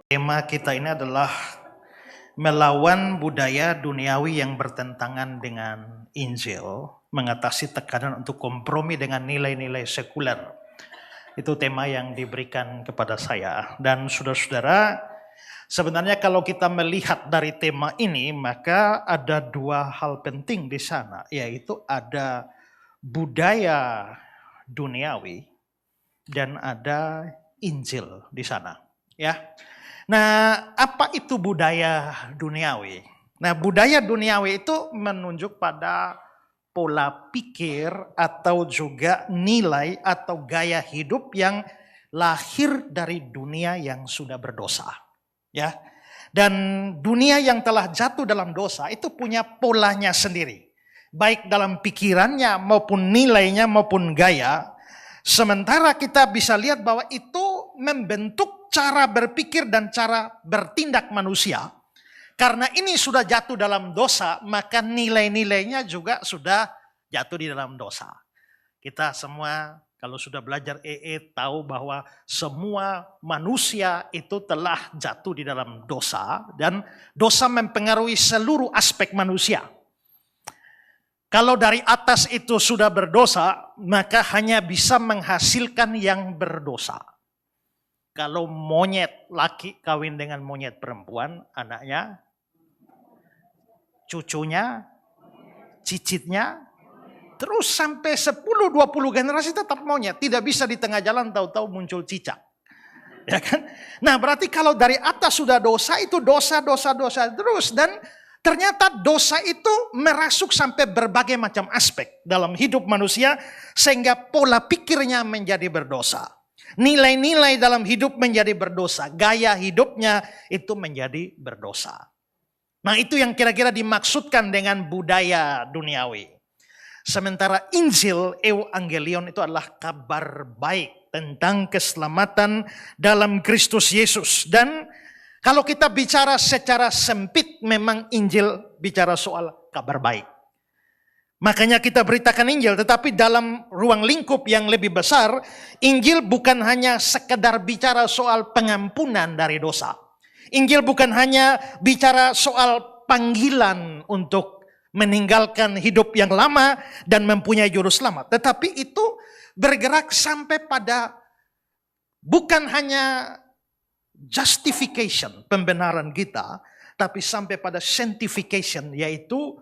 Tema kita ini adalah melawan budaya duniawi yang bertentangan dengan Injil, mengatasi tekanan untuk kompromi dengan nilai-nilai sekuler. Itu tema yang diberikan kepada saya. Dan saudara-saudara, sebenarnya kalau kita melihat dari tema ini, maka ada dua hal penting di sana, yaitu ada budaya duniawi dan ada Injil di sana. Ya. Nah, apa itu budaya duniawi? Nah, budaya duniawi itu menunjuk pada pola pikir atau juga nilai atau gaya hidup yang lahir dari dunia yang sudah berdosa. Ya. Dan dunia yang telah jatuh dalam dosa itu punya polanya sendiri. Baik dalam pikirannya maupun nilainya maupun gaya. Sementara kita bisa lihat bahwa itu membentuk cara berpikir dan cara bertindak manusia. Karena ini sudah jatuh dalam dosa, maka nilai-nilainya juga sudah jatuh di dalam dosa. Kita semua kalau sudah belajar tahu bahwa semua manusia itu telah jatuh di dalam dosa. Dan dosa mempengaruhi seluruh aspek manusia. Kalau dari atas itu sudah berdosa, maka hanya bisa menghasilkan yang berdosa. Kalau monyet laki kawin dengan monyet perempuan, anaknya, cucunya, cicitnya, terus sampai 10-20 generasi tetap monyet. Tidak bisa di tengah jalan tahu-tahu muncul cicak. Ya kan? Nah, berarti kalau dari atas sudah dosa, itu dosa terus. Dan ternyata dosa itu merasuk sampai berbagai macam aspek dalam hidup manusia, sehingga pola pikirnya menjadi berdosa. Nilai-nilai dalam hidup menjadi berdosa. Gaya hidupnya itu menjadi berdosa. Nah, itu yang kira-kira dimaksudkan dengan budaya duniawi. Sementara Injil, Evangelion itu adalah kabar baik tentang keselamatan dalam Kristus Yesus. Dan kalau kita bicara secara sempit, memang Injil bicara soal kabar baik. Makanya kita beritakan Injil, tetapi dalam ruang lingkup yang lebih besar, Injil bukan hanya sekedar bicara soal pengampunan dari dosa. Injil bukan hanya bicara soal panggilan untuk meninggalkan hidup yang lama dan mempunyai juru selamat. Tetapi itu bergerak sampai pada bukan hanya justification, pembenaran kita, tapi sampai pada sanctification, yaitu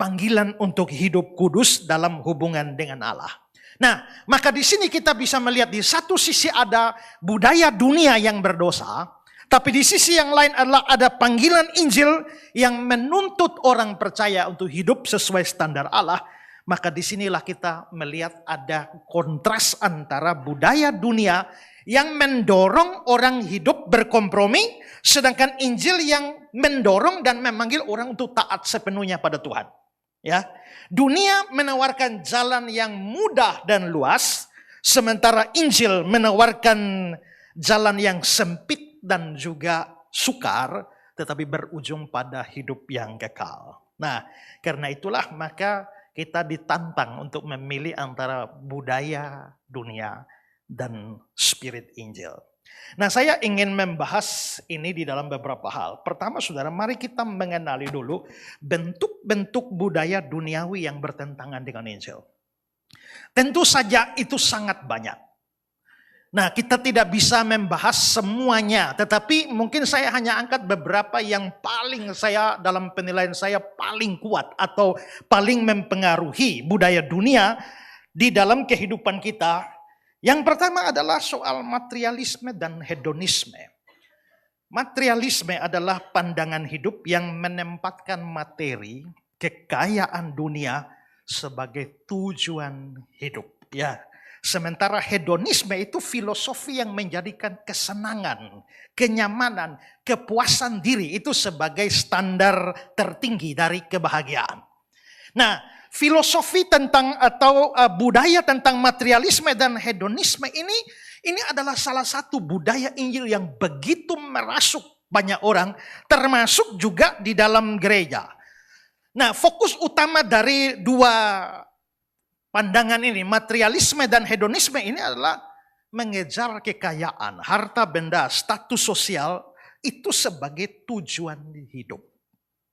panggilan untuk hidup kudus dalam hubungan dengan Allah. Nah, maka di sini kita bisa melihat di satu sisi ada budaya dunia yang berdosa, tapi di sisi yang lain adalah ada panggilan Injil yang menuntut orang percaya untuk hidup sesuai standar Allah. Maka disinilah kita melihat ada kontras antara budaya dunia yang mendorong orang hidup berkompromi, sedangkan Injil yang mendorong dan memanggil orang untuk taat sepenuhnya pada Tuhan. Ya, dunia menawarkan jalan yang mudah dan luas, sementara Injil menawarkan jalan yang sempit dan juga sukar, tetapi berujung pada hidup yang kekal. Nah, karena itulah maka kita ditantang untuk memilih antara budaya dunia dan spirit Injil. Nah, saya ingin membahas ini di dalam beberapa hal. Pertama, saudara, mari kita mengenali dulu bentuk-bentuk budaya duniawi yang bertentangan dengan Injil. Tentu saja itu sangat banyak. Nah, kita tidak bisa membahas semuanya, tetapi mungkin saya hanya angkat beberapa yang paling dalam penilaian saya paling kuat atau paling mempengaruhi budaya dunia di dalam kehidupan kita. Yang pertama adalah soal materialisme dan hedonisme. Materialisme adalah pandangan hidup yang menempatkan materi, kekayaan dunia sebagai tujuan hidup. Ya, sementara hedonisme itu filosofi yang menjadikan kesenangan, kenyamanan, kepuasan diri itu sebagai standar tertinggi dari kebahagiaan. Nah, filosofi tentang atau budaya tentang materialisme dan hedonisme ini adalah salah satu budaya Injil yang begitu merasuk banyak orang, termasuk juga di dalam gereja. Nah, fokus utama dari dua pandangan ini, materialisme dan hedonisme ini adalah mengejar kekayaan, harta benda, status sosial itu sebagai tujuan hidup.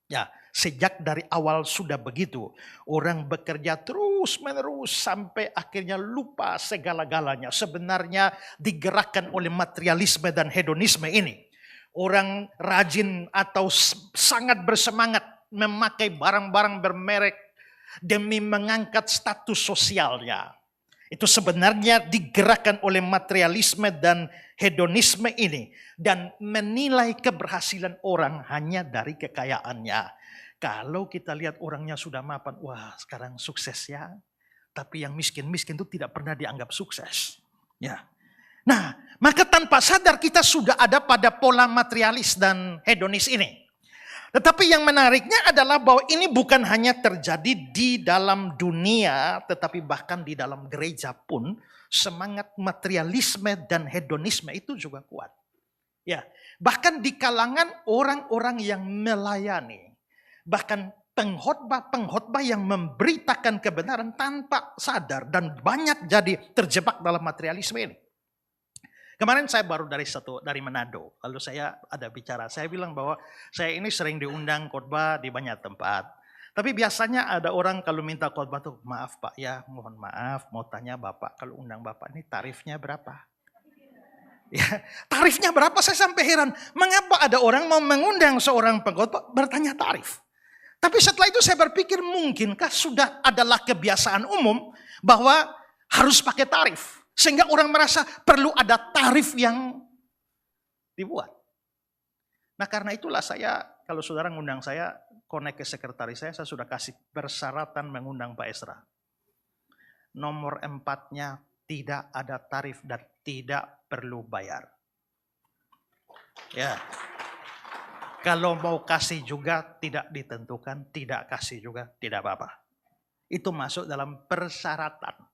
Ya, sejak dari awal sudah begitu. Orang bekerja terus-menerus sampai akhirnya lupa segala-galanya. Sebenarnya digerakkan oleh materialisme dan hedonisme ini. Orang rajin atau sangat bersemangat memakai barang-barang bermerek demi mengangkat status sosialnya. Itu sebenarnya digerakkan oleh materialisme dan hedonisme ini. Dan menilai keberhasilan orang hanya dari kekayaannya. Kalau kita lihat orangnya sudah mapan, wah sekarang sukses ya. Tapi yang miskin-miskin itu tidak pernah dianggap sukses. Ya. Nah, maka tanpa sadar kita sudah ada pada pola materialis dan hedonis ini. Tetapi yang menariknya adalah bahwa ini bukan hanya terjadi di dalam dunia, tetapi bahkan di dalam gereja pun semangat materialisme dan hedonisme itu juga kuat. Ya, bahkan di kalangan orang-orang yang melayani, bahkan pengkhotbah yang memberitakan kebenaran tanpa sadar dan banyak jadi terjebak dalam materialisme ini. Kemarin saya baru dari Manado, lalu saya ada bicara, saya bilang bahwa saya ini sering diundang khotbah di banyak tempat. Tapi biasanya ada orang kalau minta khotbah tuh, maaf Pak ya, mohon maaf, mau tanya Bapak, kalau undang Bapak ini tarifnya berapa? Ya, tarifnya berapa? Saya sampai heran, mengapa ada orang mau mengundang seorang pengkhotbah bertanya tarif? Tapi setelah itu saya berpikir mungkinkah sudah adalah kebiasaan umum bahwa harus pakai tarif. Sehingga orang merasa perlu ada tarif yang dibuat. Nah karena itulah saya, kalau saudara ngundang saya, connect ke sekretaris saya sudah kasih persyaratan mengundang Pak Esra. Nomor 4-nya tidak ada tarif dan tidak perlu bayar. Ya. Kalau mau kasih juga tidak ditentukan, tidak kasih juga tidak apa-apa. Itu masuk dalam persyaratan.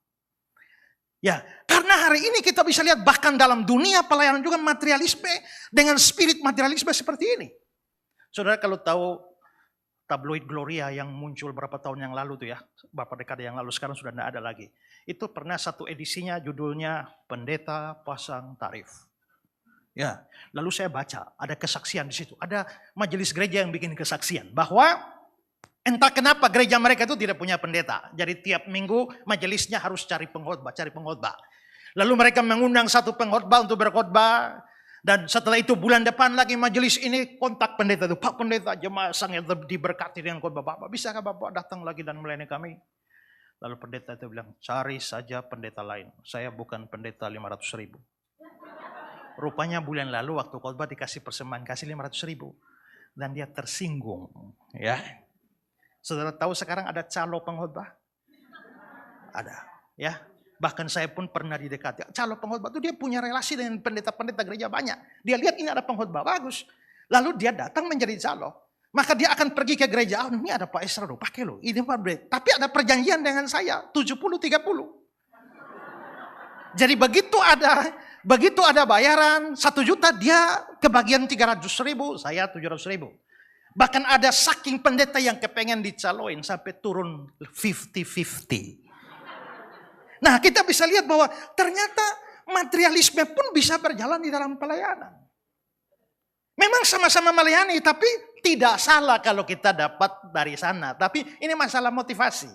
Ya, karena hari ini kita bisa lihat bahkan dalam dunia pelayanan juga materialisme dengan spirit materialisme seperti ini. Saudara kalau tahu tabloid Gloria yang muncul berapa tahun yang lalu tuh ya, beberapa dekade yang lalu, sekarang sudah tidak ada lagi. Itu pernah satu edisinya judulnya Pendeta Pasang Tarif. Ya, lalu saya baca ada kesaksian di situ, ada majelis gereja yang bikin kesaksian bahwa entah kenapa gereja mereka itu tidak punya pendeta. Jadi tiap minggu majelisnya harus cari pengkhotbah. Lalu mereka mengundang satu pengkhotbah untuk berkhotbah. Dan setelah itu bulan depan lagi majelis ini kontak pendeta itu. Pak pendeta, jemaat sangat diberkati dengan khotbah Bapak. Bisakah Bapak datang lagi dan melayani kami? Lalu pendeta itu bilang, cari saja pendeta lain. Saya bukan pendeta 500.000. Rupanya bulan lalu waktu khotbah dikasih persembahan, kasih 500.000. Dan dia tersinggung. Ya. Saudara tahu sekarang ada calo pengkhotbah? Ada, ya. Bahkan saya pun pernah didekati. Calo pengkhotbah itu dia punya relasi dengan pendeta-pendeta gereja banyak. Dia lihat ini ada pengkhotbah bagus. Lalu dia datang menjadi calo. Maka dia akan pergi ke gereja. Oh, ini ada Pak Esra loh, pakai loh. Ini Pak Bre. Tapi ada perjanjian dengan saya 70-30. Jadi begitu ada bayaran 1 juta, dia kebagian 300.000, saya 700.000. Bahkan ada saking pendeta yang kepengen dicaloin sampai turun 50-50. Nah kita bisa lihat bahwa ternyata materialisme pun bisa berjalan di dalam pelayanan. Memang sama-sama melayani tapi tidak salah kalau kita dapat dari sana. Tapi ini masalah motivasi.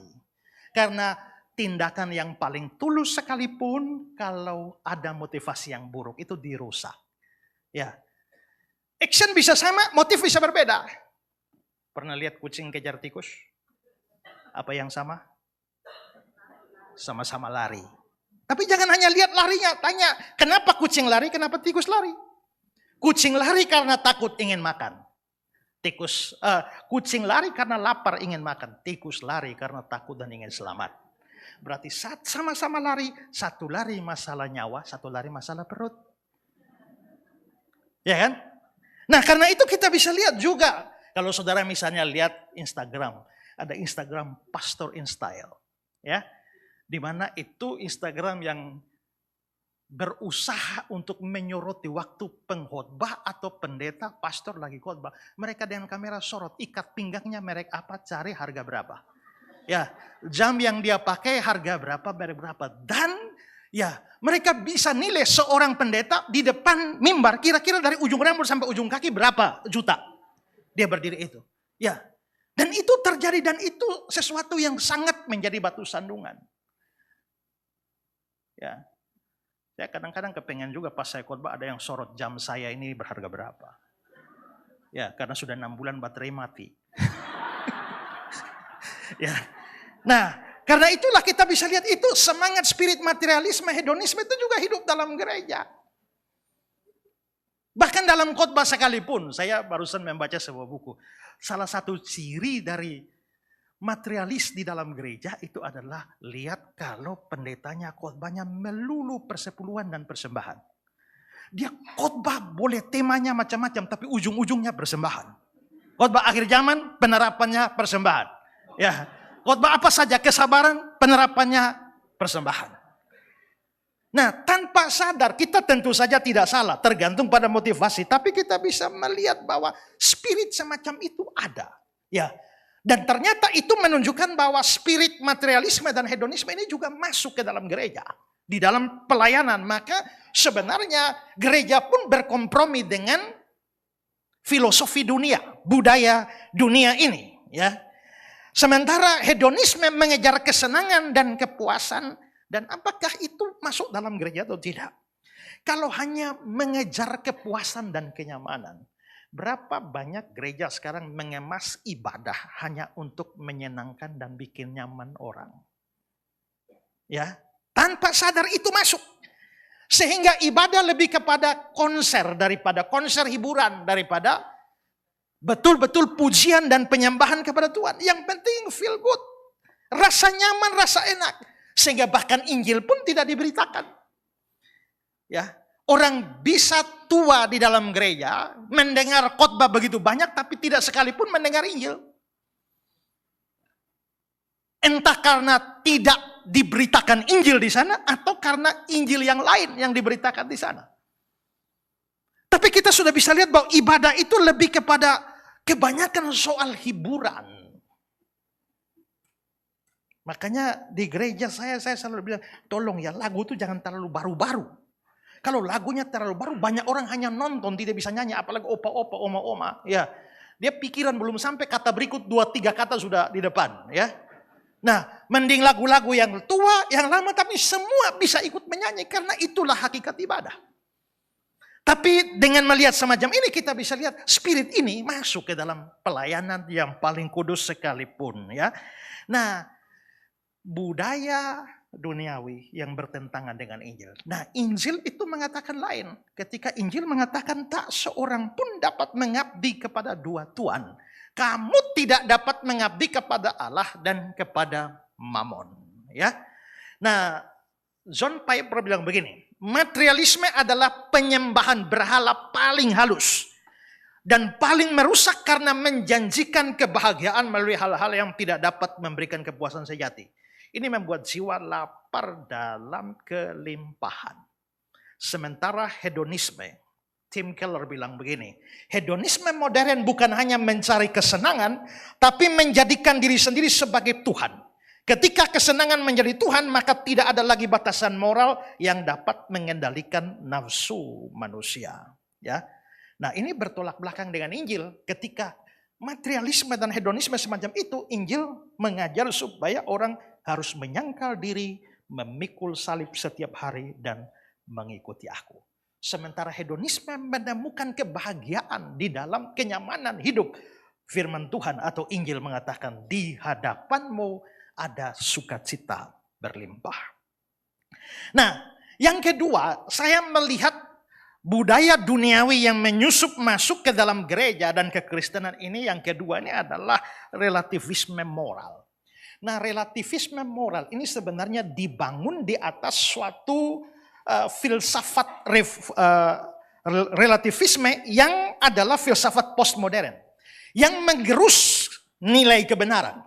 Karena tindakan yang paling tulus sekalipun kalau ada motivasi yang buruk itu dirusak. Ya. Action bisa sama, motif bisa berbeda. Pernah lihat kucing kejar tikus? Apa yang sama? Sama-sama lari. Tapi jangan hanya lihat larinya, tanya kenapa kucing lari, kenapa tikus lari? Kucing lari karena takut ingin makan. Kucing lari karena lapar ingin makan. Tikus lari karena takut dan ingin selamat. Berarti sama-sama lari, satu lari masalah nyawa, satu lari masalah perut. Ya kan? Nah karena itu kita bisa lihat juga. Kalau saudara misalnya lihat Instagram, ada Instagram Pastor in Style, ya, di mana itu Instagram yang berusaha untuk menyoroti waktu pengkhotbah atau pendeta, pastor lagi khotbah. Mereka dengan kamera sorot, ikat pinggangnya merek apa, cari harga berapa, ya, jam yang dia pakai harga berapa, merek berapa, dan Ya, mereka bisa nilai seorang pendeta di depan mimbar kira-kira dari ujung rambut sampai ujung kaki berapa juta dia berdiri itu. Ya, dan itu terjadi dan itu sesuatu yang sangat menjadi batu sandungan. Ya, saya kadang-kadang kepengen juga pas saya khotbah ada yang sorot jam saya ini berharga berapa. Ya, karena sudah 6 bulan baterai mati. Ya, nah karena itulah kita bisa lihat itu semangat spirit materialisme, hedonisme itu juga hidup dalam gereja. Bahkan dalam khotbah sekalipun, saya barusan membaca sebuah buku. Salah satu ciri dari materialis di dalam gereja itu adalah lihat kalau pendetanya khotbahnya melulu persepuluhan dan persembahan. Dia khotbah boleh temanya macam-macam tapi ujung-ujungnya persembahan. Khotbah akhir zaman penerapannya persembahan. Ya, khotbah apa saja kesabaran penerapannya persembahan. Nah, tanpa sadar kita tentu saja tidak salah, tergantung pada motivasi, tapi kita bisa melihat bahwa spirit semacam itu ada. Ya. Dan ternyata itu menunjukkan bahwa spirit materialisme dan hedonisme ini juga masuk ke dalam gereja. Di dalam pelayanan, maka sebenarnya gereja pun berkompromi dengan filosofi dunia, budaya dunia ini. Ya. Sementara hedonisme mengejar kesenangan dan kepuasan, dan apakah itu masuk dalam gereja atau tidak? Kalau hanya mengejar kepuasan dan kenyamanan, berapa banyak gereja sekarang mengemas ibadah hanya untuk menyenangkan dan bikin nyaman orang? Ya, tanpa sadar itu masuk. Sehingga ibadah lebih kepada konser daripada konser hiburan, daripada betul-betul pujian dan penyembahan kepada Tuhan. Yang penting feel good. Rasa nyaman, rasa enak. Sehingga bahkan Injil pun tidak diberitakan. Ya, orang bisa tua di dalam gereja, mendengar khotbah begitu banyak, tapi tidak sekalipun mendengar Injil. Entah karena tidak diberitakan Injil di sana, atau karena Injil yang lain yang diberitakan di sana. Tapi kita sudah bisa lihat bahwa ibadah itu lebih kepada kebanyakan soal hiburan. Makanya di gereja saya selalu bilang, tolong ya lagu itu jangan terlalu baru-baru. Kalau lagunya terlalu baru, banyak orang hanya nonton, tidak bisa nyanyi. Apalagi opa-opa, oma-oma. Ya, dia pikiran belum sampai kata berikut 2-3 kata sudah di depan. Ya, nah mending lagu-lagu yang tua, yang lama, tapi semua bisa ikut menyanyi. Karena itulah hakikat ibadah. Tapi dengan melihat semacam ini kita bisa lihat spirit ini masuk ke dalam pelayanan yang paling kudus sekalipun. Ya, nah budaya duniawi yang bertentangan dengan Injil. Nah, Injil itu mengatakan lain. Ketika Injil mengatakan tak seorang pun dapat mengabdi kepada dua tuan. Kamu tidak dapat mengabdi kepada Allah dan kepada Mammon. Ya. Nah, John Piper bilang begini, materialisme adalah penyembahan berhala paling halus dan paling merusak karena menjanjikan kebahagiaan melalui hal-hal yang tidak dapat memberikan kepuasan sejati. Ini membuat jiwa lapar dalam kelimpahan. Sementara hedonisme, Tim Keller bilang begini, hedonisme modern bukan hanya mencari kesenangan, tapi menjadikan diri sendiri sebagai Tuhan. Ketika kesenangan menjadi Tuhan, maka tidak ada lagi batasan moral yang dapat mengendalikan nafsu manusia. Ya, nah ini bertolak belakang dengan Injil. Ketika materialisme dan hedonisme semacam itu, Injil mengajar supaya orang harus menyangkal diri, memikul salib setiap hari dan mengikuti aku. Sementara hedonisme menemukan kebahagiaan di dalam kenyamanan hidup. Firman Tuhan atau Injil mengatakan di hadapanmu ada sukacita berlimpah. Nah, yang kedua, saya melihat budaya duniawi yang menyusup masuk ke dalam gereja dan kekristenan ini, yang kedua ini adalah relativisme moral. Nah, relativisme moral ini sebenarnya dibangun di atas suatu filsafat relativisme yang adalah filsafat postmodern yang menggerus nilai kebenaran.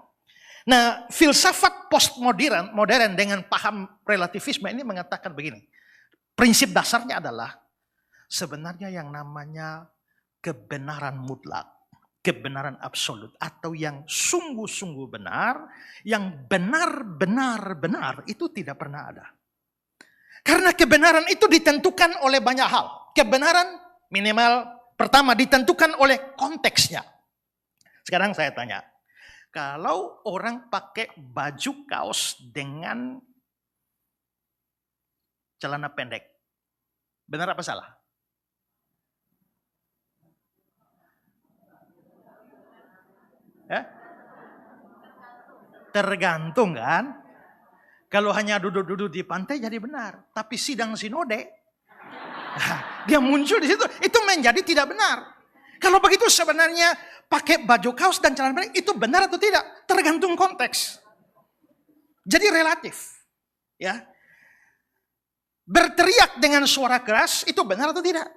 Nah, filsafat postmodern dengan paham relativisme ini mengatakan begini. Prinsip dasarnya adalah sebenarnya yang namanya kebenaran mutlak, kebenaran absolut, atau yang sungguh-sungguh benar, yang benar-benar benar itu tidak pernah ada. Karena kebenaran itu ditentukan oleh banyak hal. Kebenaran minimal pertama ditentukan oleh konteksnya. Sekarang saya tanya, kalau orang pakai baju kaos dengan celana pendek, benar apa salah? Tergantung kan? Kalau hanya duduk-duduk di pantai jadi benar. Tapi sidang sinode, dia muncul di situ, itu menjadi tidak benar. Kalau begitu sebenarnya pakai baju kaos dan celana pendek itu benar atau tidak? Tergantung konteks. Jadi relatif. Ya. Berteriak dengan suara keras itu benar atau tidak?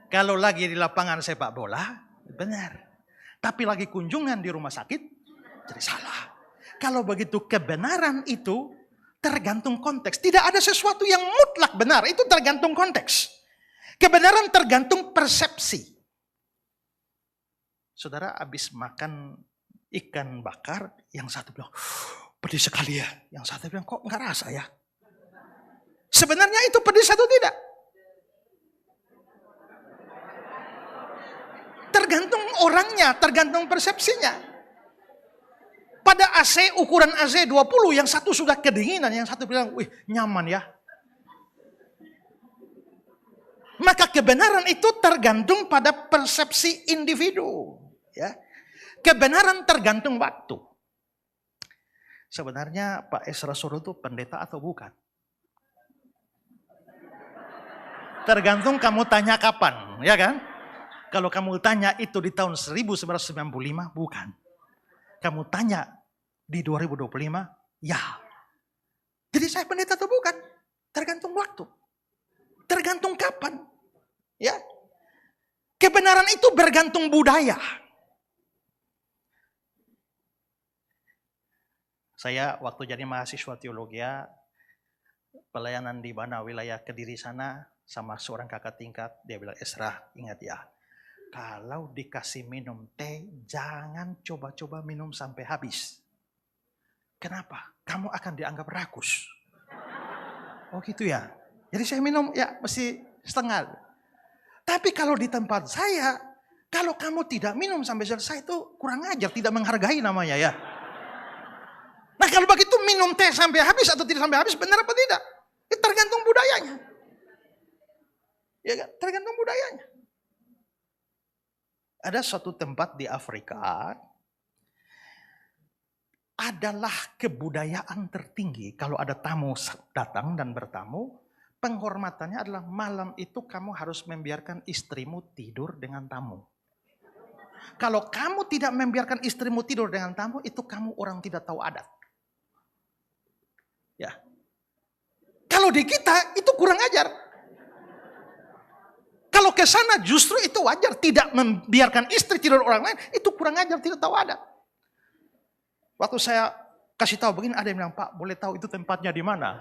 Kalau lagi di lapangan sepak bola, benar. Tapi lagi kunjungan di rumah sakit, jadi salah. Kalau begitu kebenaran itu tergantung konteks. Tidak ada sesuatu yang mutlak benar, itu tergantung konteks. Kebenaran tergantung persepsi. Saudara habis makan ikan bakar, yang satu bilang, pedis sekali ya. Yang satu bilang, kok nggak rasa ya? Sebenarnya itu pedis atau tidak? Tergantung orangnya, tergantung persepsinya. Pada AC, ukuran AC 20, yang satu sudah kedinginan, yang satu bilang, wih nyaman ya. Maka kebenaran itu tergantung pada persepsi individu. Ya. Kebenaran tergantung waktu. Sebenarnya Pak Esra Soro itu pendeta atau bukan? Tergantung kamu tanya kapan, ya kan? Kalau kamu tanya itu di tahun 1995, bukan. Kamu tanya di 2025, ya. Jadi saya pendeta atau bukan? Tergantung waktu. Tergantung kapan. Ya. Kebenaran itu bergantung budaya. Saya waktu jadi mahasiswa teologi, pelayanan di mana wilayah Kediri sana, sama seorang kakak tingkat, dia bilang, Esra, ingat ya, kalau dikasih minum teh, jangan coba-coba minum sampai habis. Kenapa? Kamu akan dianggap rakus. Oh gitu ya. Jadi saya minum ya mesti setengah. Tapi kalau di tempat saya, kalau kamu tidak minum sampai selesai itu kurang ajar, tidak menghargai namanya ya. Nah kalau begitu minum teh sampai habis atau tidak sampai habis, benar apa tidak? Itu tergantung budayanya. Ya kan? Tergantung budayanya. Ada suatu tempat di Afrika, adalah kebudayaan tertinggi. Kalau ada tamu datang dan bertamu, penghormatannya adalah malam itu kamu harus membiarkan istrimu tidur dengan tamu. Kalau kamu tidak membiarkan istrimu tidur dengan tamu, itu kamu orang tidak tahu adat. Ya. Kalau di kita itu kurang ajar. Kalau ke sana justru itu wajar, tidak membiarkan istri tidur orang lain, itu kurang ajar, tidak tahu adat. Waktu saya kasih tahu begini, ada yang bilang, Pak, boleh tahu itu tempatnya di mana?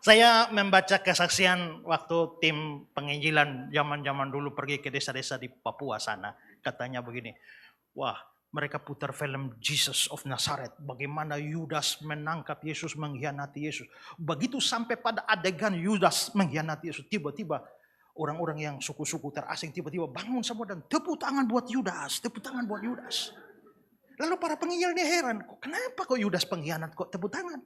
Saya membaca kesaksian waktu tim penginjilan zaman-zaman dulu pergi ke desa-desa di Papua sana. Katanya begini, wah, mereka putar film Jesus of Nazareth. Bagaimana Yudas menangkap Yesus, mengkhianati Yesus. Begitu sampai pada adegan Yudas mengkhianati Yesus. Tiba-tiba orang-orang yang suku-suku terasing tiba-tiba bangun semua dan tepuk tangan buat Yudas. Tepuk tangan buat Yudas. Lalu para penginjil ini heran. Kenapa kok Yudas pengkhianat kok tepuk tangan?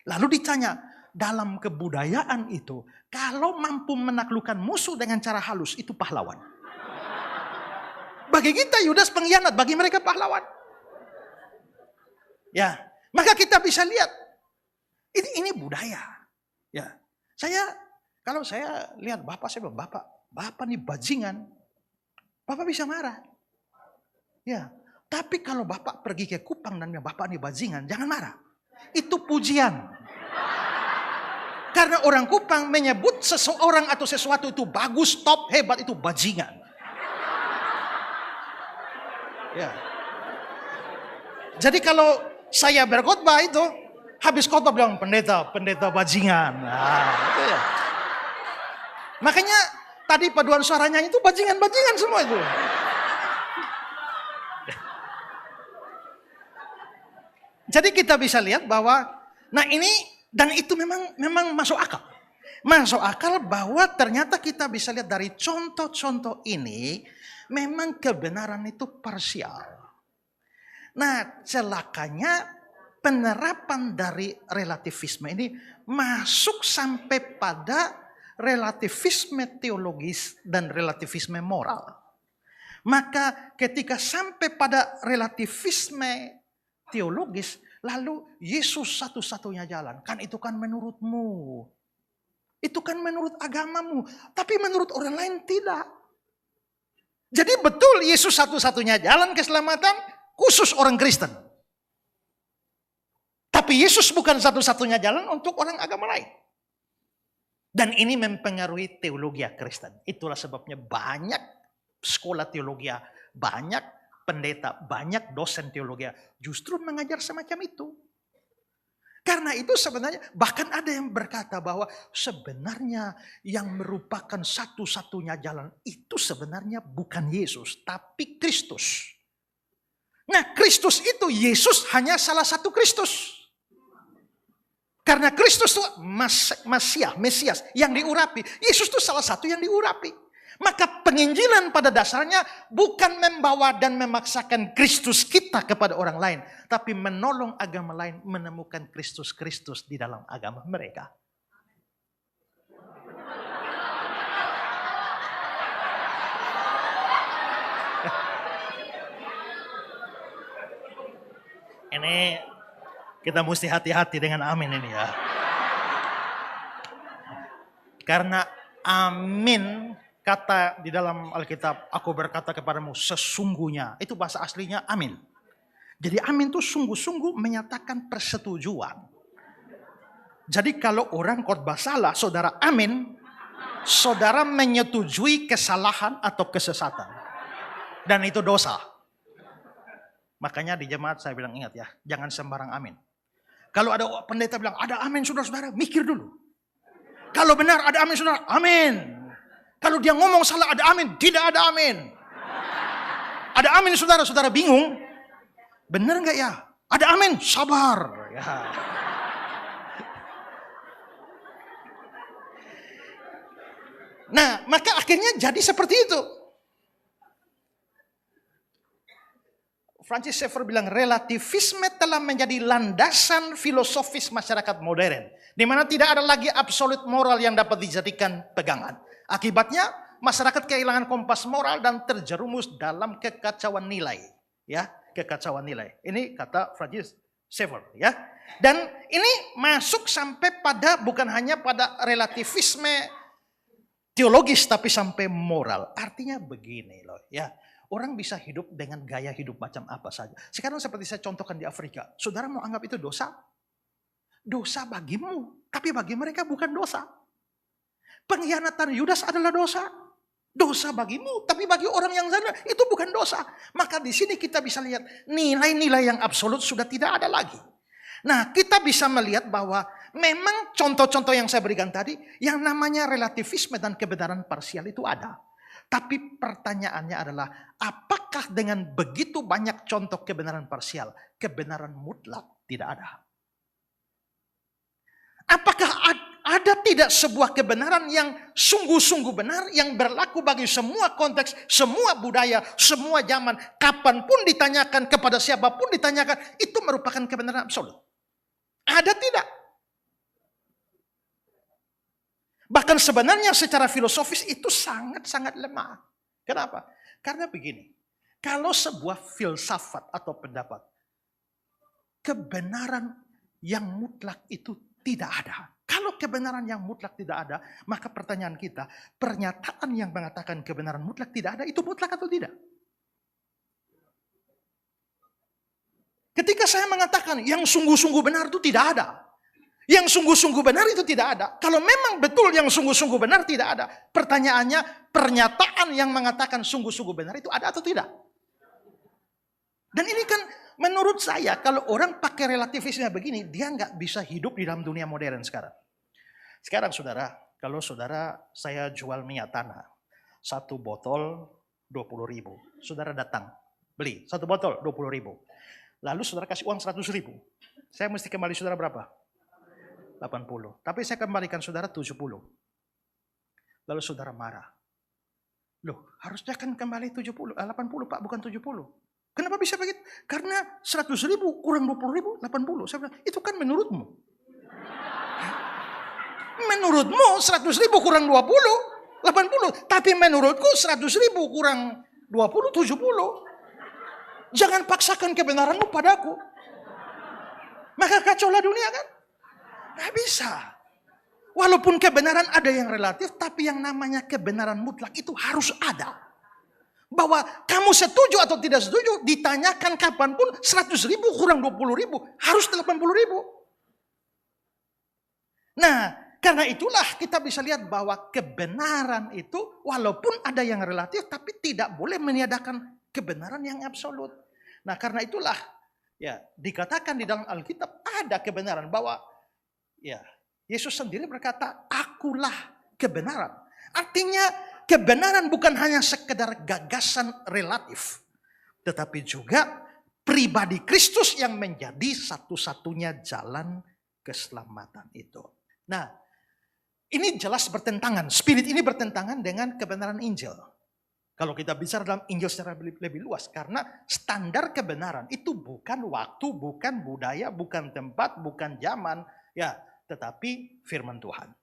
Lalu ditanya, dalam kebudayaan itu, kalau mampu menaklukkan musuh dengan cara halus, itu pahlawan. Bagi kita Yudas pengkhianat, bagi mereka pahlawan. Ya, maka kita bisa lihat ini budaya. Ya, kalau saya lihat bapak, saya bilang bapak nih bajingan, bapak bisa marah. Ya, tapi kalau bapak pergi ke Kupang dan bilang bapak nih bajingan, jangan marah. Itu pujian. Karena orang Kupang menyebut seseorang atau sesuatu itu bagus, top, hebat, itu bajingan. Ya. Jadi kalau saya berkhotbah itu, habis khotbah bilang pendeta bajingan. Nah, itu ya. Makanya tadi paduan suaranya itu bajingan-bajingan semua itu. Jadi kita bisa lihat bahwa, nah ini, dan itu memang masuk akal. Masuk akal bahwa ternyata kita bisa lihat dari contoh-contoh ini, memang kebenaran itu parsial. Nah, celakanya penerapan dari relativisme ini masuk sampai pada relativisme teologis dan relativisme moral. Maka ketika sampai pada relativisme teologis, lalu Yesus satu-satunya jalan. Kan itu kan menurutmu. Itu kan menurut agamamu. Tapi menurut orang lain tidak. Jadi betul Yesus satu-satunya jalan keselamatan khusus orang Kristen. Tapi Yesus bukan satu-satunya jalan untuk orang agama lain. Dan ini mempengaruhi teologi Kristen. Itulah sebabnya banyak sekolah teologi, banyak pendeta, banyak dosen teologi justru mengajar semacam itu. Karena itu sebenarnya bahkan ada yang berkata bahwa sebenarnya yang merupakan satu-satunya jalan itu sebenarnya bukan Yesus, tapi Kristus. Nah, Kristus itu, Yesus hanya salah satu Kristus. Karena Kristus itu Mesias yang diurapi. Yesus itu salah satu yang diurapi. Maka penginjilan pada dasarnya bukan membawa dan memaksakan Kristus kita kepada orang lain. Tapi menolong agama lain menemukan Kristus-Kristus di dalam agama mereka. Ini kita mesti hati-hati dengan amin ini ya. Karena amin, kata di dalam Alkitab, aku berkata kepadamu sesungguhnya. Itu bahasa aslinya amin. Jadi amin itu sungguh-sungguh menyatakan persetujuan. Jadi kalau orang khotbah salah, saudara amin, saudara menyetujui kesalahan atau kesesatan. Dan itu dosa. Makanya di jemaat saya bilang ingat ya, jangan sembarang amin. Kalau ada pendeta bilang ada amin saudara-saudara, mikir dulu. Kalau benar ada amin saudara, amin. Kalau dia ngomong salah ada amin, tidak ada amin. Ada amin saudara-saudara bingung. Benar nggak ya? Ada amin, sabar. Ya. Nah, maka akhirnya jadi seperti itu. Francis Schaeffer bilang relativisme telah menjadi landasan filosofis masyarakat modern. Di mana tidak ada lagi absolut moral yang dapat dijadikan pegangan. Akibatnya masyarakat kehilangan kompas moral dan terjerumus dalam kekacauan nilai. Ya, kekacauan nilai. Ini kata Francis Schaeffer. Ya. Dan ini masuk sampai pada bukan hanya pada relativisme teologis tapi sampai moral. Artinya begini loh ya. Orang bisa hidup dengan gaya hidup macam apa saja. Sekarang seperti saya contohkan di Afrika. Saudara mau anggap itu dosa? Dosa bagimu. Tapi bagi mereka bukan dosa. Pengkhianatan Yudas adalah dosa. Dosa bagimu. Tapi bagi orang yang sana itu bukan dosa. Maka di sini kita bisa lihat nilai-nilai yang absolut sudah tidak ada lagi. Nah, kita bisa melihat bahwa memang contoh-contoh yang saya berikan tadi, yang namanya relativisme dan kebenaran parsial itu ada. Tapi pertanyaannya adalah, apakah dengan begitu banyak contoh kebenaran parsial, kebenaran mutlak tidak ada? Apakah ada tidak sebuah kebenaran yang sungguh-sungguh benar, yang berlaku bagi semua konteks, semua budaya, semua zaman, kapanpun ditanyakan, kepada siapapun ditanyakan, itu merupakan kebenaran absolut? Ada tidak? Bahkan sebenarnya secara filosofis itu sangat-sangat lemah. Kenapa? Karena begini, kalau sebuah filsafat atau pendapat, kebenaran yang mutlak itu tidak ada. Kalau kebenaran yang mutlak tidak ada, maka pertanyaan kita, pernyataan yang mengatakan kebenaran mutlak tidak ada, itu mutlak atau tidak? Ketika saya mengatakan yang sungguh-sungguh benar itu tidak ada. Yang sungguh-sungguh benar itu tidak ada. Kalau memang betul yang sungguh-sungguh benar tidak ada. Pertanyaannya, pernyataan yang mengatakan sungguh-sungguh benar itu ada atau tidak? Dan ini kan menurut saya kalau orang pakai relativisme begini, dia nggak bisa hidup di dalam dunia modern sekarang. Sekarang saudara, kalau saudara saya jual minyak tanah, 1 botol 20.000. Saudara datang, beli 1 botol 20.000. Lalu saudara kasih uang 100.000. Saya mesti kembali saudara berapa? 80. Tapi saya kembalikan saudara 70. Lalu saudara marah. Loh, harusnya kan kembali 80 Pak, bukan 70. Kenapa bisa begitu? Karena 100.000 kurang 20.000, 80. Saya bilang, itu kan menurutmu. Menurutmu 100.000 kurang 20, 80. Tapi menurutku 100.000 kurang 20, 70. Jangan paksakan kebenaranmu padaku. Maka kacaulah dunia kan? Gak bisa. Walaupun kebenaran ada yang relatif, tapi yang namanya kebenaran mutlak itu harus ada. Bahwa kamu setuju atau tidak setuju, ditanyakan kapanpun 100.000 kurang 20.000, harus 80.000. Nah, karena itulah kita bisa lihat bahwa kebenaran itu walaupun ada yang relatif, tapi tidak boleh meniadakan kebenaran yang absolut. Nah, karena itulah ya dikatakan di dalam Alkitab ada kebenaran bahwa ya Yesus sendiri berkata, akulah kebenaran. Artinya kebenaran bukan hanya sekedar gagasan relatif, tetapi juga pribadi Kristus yang menjadi satu-satunya jalan keselamatan itu. Nah, ini jelas bertentangan. Spirit ini bertentangan dengan kebenaran Injil. Kalau kita bicara dalam Injil secara lebih luas. Karena standar kebenaran itu bukan waktu, bukan budaya, bukan tempat, bukan zaman. Ya, tetapi firman Tuhan.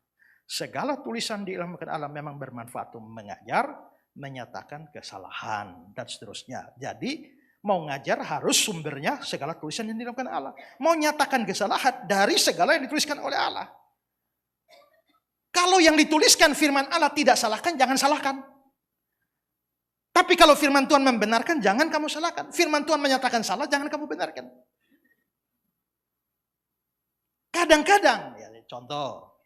Segala tulisan di ilmu alam memang bermanfaat untuk mengajar, menyatakan kesalahan, dan seterusnya. Jadi, mau ngajar harus sumbernya segala tulisan yang dilakukan Allah. Mau nyatakan kesalahan dari segala yang dituliskan oleh Allah. Kalau yang dituliskan firman Allah tidak salahkan, jangan salahkan. Tapi kalau firman Tuhan membenarkan, jangan kamu salahkan. Firman Tuhan menyatakan salah, jangan kamu benarkan. Kadang-kadang, ya, contoh,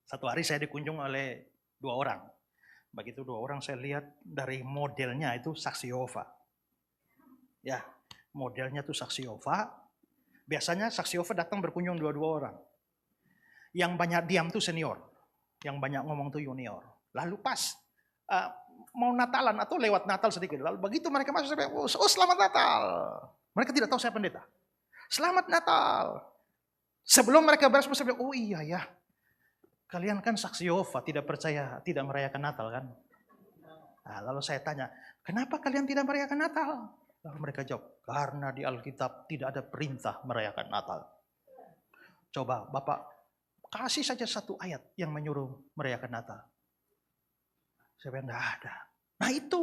satu hari saya dikunjung oleh 2 orang. Begitu 2 orang saya lihat dari modelnya itu saksi Yehova. Ya, modelnya itu saksi Yehova. Biasanya saksi Yehova datang berkunjung 2 orang. Yang banyak diam tuh senior. Yang banyak ngomong tuh junior. Lalu pas mau Natalan atau lewat Natal sedikit. Lalu begitu mereka masuk, saya bilang, oh selamat Natal. Mereka tidak tahu saya pendeta. Selamat Natal. Sebelum mereka beres, saya bilang, oh iya ya. Kalian kan saksi Yehova, tidak percaya, tidak merayakan Natal kan? Nah, lalu saya tanya, kenapa kalian tidak merayakan Natal? Lalu mereka jawab, karena di Alkitab tidak ada perintah merayakan Natal. Coba Bapak kasih saja satu ayat yang menyuruh merayakan Natal. Saya bilang, tidak ada. Nah itu.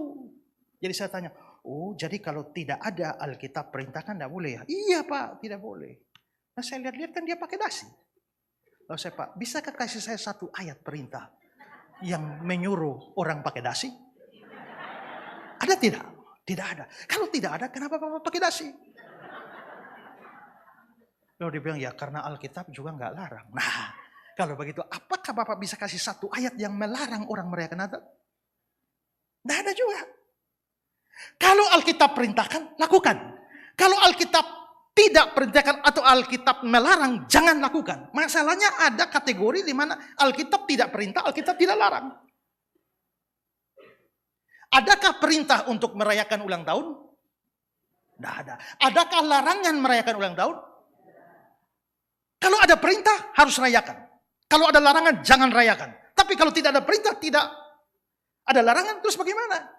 Jadi saya tanya, oh jadi kalau tidak ada Alkitab perintahkan tidak boleh ya? Iya Pak, tidak boleh. Nah saya lihat-lihat kan dia pakai dasi. Lalu saya, Pak, bisakah kasih saya satu ayat perintah yang menyuruh orang pakai dasi? Ada tidak? Tidak ada. Kalau tidak ada, kenapa Bapak pakai dasi? Lalu dia bilang, ya karena Alkitab juga nggak larang. Nah, kalau begitu, apakah Bapak bisa kasih satu ayat yang melarang orang merayakan Natal? Tidak ada juga. Kalau Alkitab perintahkan, lakukan. Kalau Alkitab tidak perintahkan atau Alkitab melarang, jangan lakukan. Masalahnya ada kategori di mana Alkitab tidak perintah, Alkitab tidak larang. Adakah perintah untuk merayakan ulang tahun? Tidak ada. Adakah larangan merayakan ulang tahun? Kalau ada perintah, harus rayakan. Kalau ada larangan, jangan rayakan. Tapi kalau tidak ada perintah, tidak ada larangan, terus bagaimana?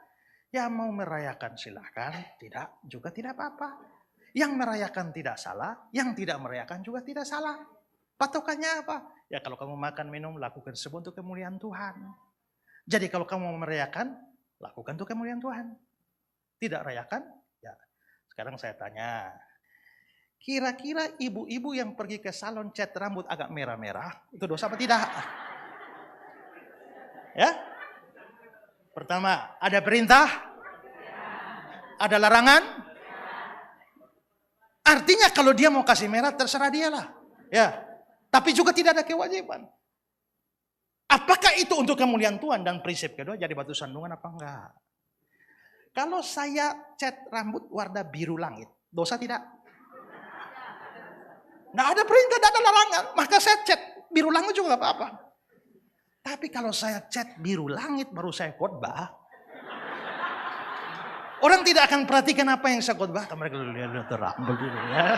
Ya mau merayakan silahkan, tidak juga tidak apa-apa. Yang merayakan tidak salah, yang tidak merayakan juga tidak salah. Patokannya apa? Ya kalau kamu makan minum, lakukan semua untuk kemuliaan Tuhan. Jadi kalau kamu mau merayakan, lakukan untuk kemuliaan Tuhan. Tidak rayakan, ya sekarang saya tanya. Kira-kira ibu-ibu yang pergi ke salon cat rambut agak merah-merah, itu dosa apa tidak? Ya? Pertama, ada perintah? Ada larangan? Artinya kalau dia mau kasih merah, terserah dia lah. Ya. Tapi juga tidak ada kewajiban. Apakah itu untuk kemuliaan Tuhan? Dan prinsip kedua, jadi batu sandungan apa enggak? Kalau saya cat rambut warna biru langit, dosa tidak? Nggak ada perintah, nggak ada larangan. Maka saya cat biru langit juga nggak apa-apa. Tapi kalau saya cat biru langit baru saya khotbah, Orang tidak akan perhatikan apa yang saya khotbahkan. Mereka lihat terambel gitu ya.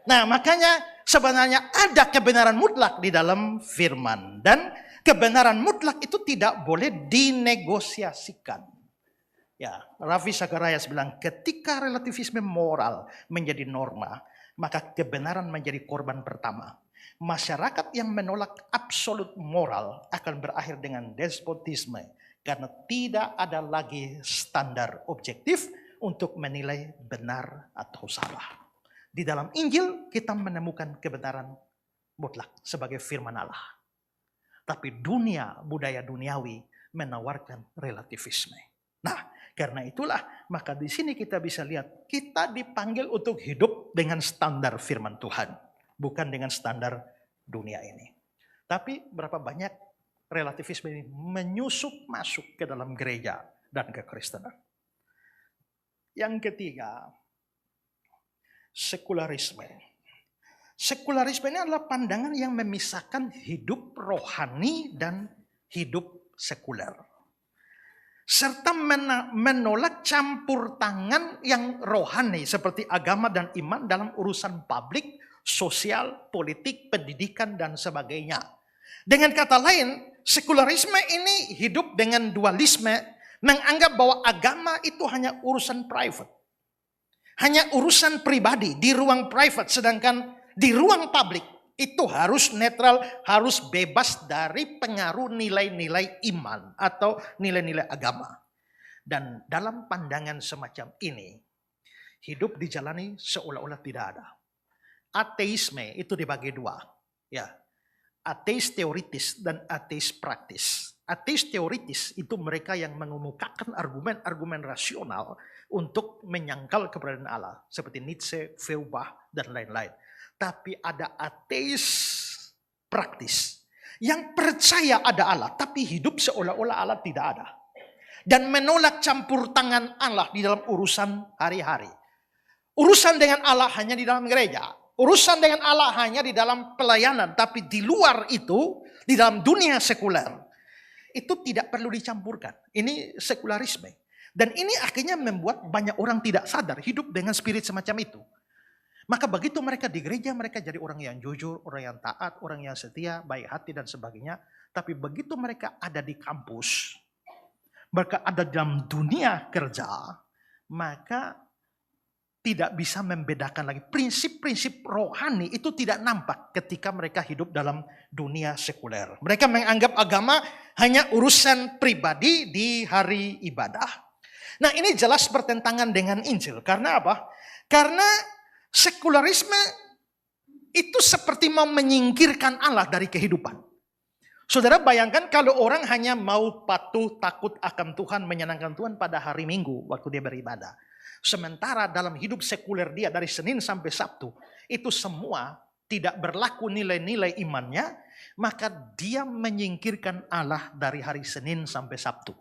Nah, makanya sebenarnya ada kebenaran mutlak di dalam firman. Dan kebenaran mutlak itu tidak boleh dinegosiasikan. Ya, Ravi Zacharias bilang ketika relativisme moral menjadi norma, maka kebenaran menjadi korban pertama. Masyarakat yang menolak absolut moral akan berakhir dengan despotisme karena tidak ada lagi standar objektif untuk menilai benar atau salah. Di dalam Injil kita menemukan kebenaran mutlak sebagai firman Allah. Tapi dunia, budaya duniawi menawarkan relativisme. Nah, karena itulah maka di sini kita bisa lihat kita dipanggil untuk hidup dengan standar firman Tuhan, bukan dengan standar dunia ini. Tapi berapa banyak relativisme ini menyusup masuk ke dalam gereja dan kekristenan. Yang ketiga, sekularisme. Sekularisme ini adalah pandangan yang memisahkan hidup rohani dan hidup sekuler. Serta menolak campur tangan yang rohani seperti agama dan iman dalam urusan publik, sosial, politik, pendidikan, dan sebagainya. Dengan kata lain, sekularisme ini hidup dengan dualisme, menganggap bahwa agama itu hanya urusan private. Hanya urusan pribadi di ruang private, sedangkan di ruang publik itu harus netral, harus bebas dari pengaruh nilai-nilai iman atau nilai-nilai agama. Dan dalam pandangan semacam ini, hidup dijalani seolah-olah tidak ada. Ateisme itu dibagi dua, ya. Ateis teoritis dan ateis praktis. Ateis teoritis itu mereka yang mengemukakan argumen-argumen rasional untuk menyangkal keberadaan Allah, seperti Nietzsche, Feuerbach, dan lain-lain. Tapi ada ateis praktis yang percaya ada Allah, tapi hidup seolah-olah Allah tidak ada. Dan menolak campur tangan Allah di dalam urusan hari-hari. Urusan dengan Allah hanya di dalam gereja. Urusan dengan Allah hanya di dalam pelayanan. Tapi di luar itu, di dalam dunia sekuler, itu tidak perlu dicampurkan. Ini sekularisme. Dan ini akhirnya membuat banyak orang tidak sadar hidup dengan spirit semacam itu. Maka begitu mereka di gereja, mereka jadi orang yang jujur, orang yang taat, orang yang setia, baik hati dan sebagainya. Tapi begitu mereka ada di kampus, mereka ada dalam dunia kerja, maka tidak bisa membedakan lagi. Prinsip-prinsip rohani itu tidak nampak ketika mereka hidup dalam dunia sekuler. Mereka menganggap agama hanya urusan pribadi di hari ibadah. Nah, ini jelas bertentangan dengan Injil. Karena apa? Karena sekularisme itu seperti mau menyingkirkan Allah dari kehidupan. Saudara bayangkan kalau orang hanya mau patuh, takut akan Tuhan, menyenangkan Tuhan pada hari Minggu waktu dia beribadah. Sementara dalam hidup sekuler dia dari Senin sampai Sabtu, itu semua tidak berlaku nilai-nilai imannya, maka dia menyingkirkan Allah dari hari Senin sampai Sabtu.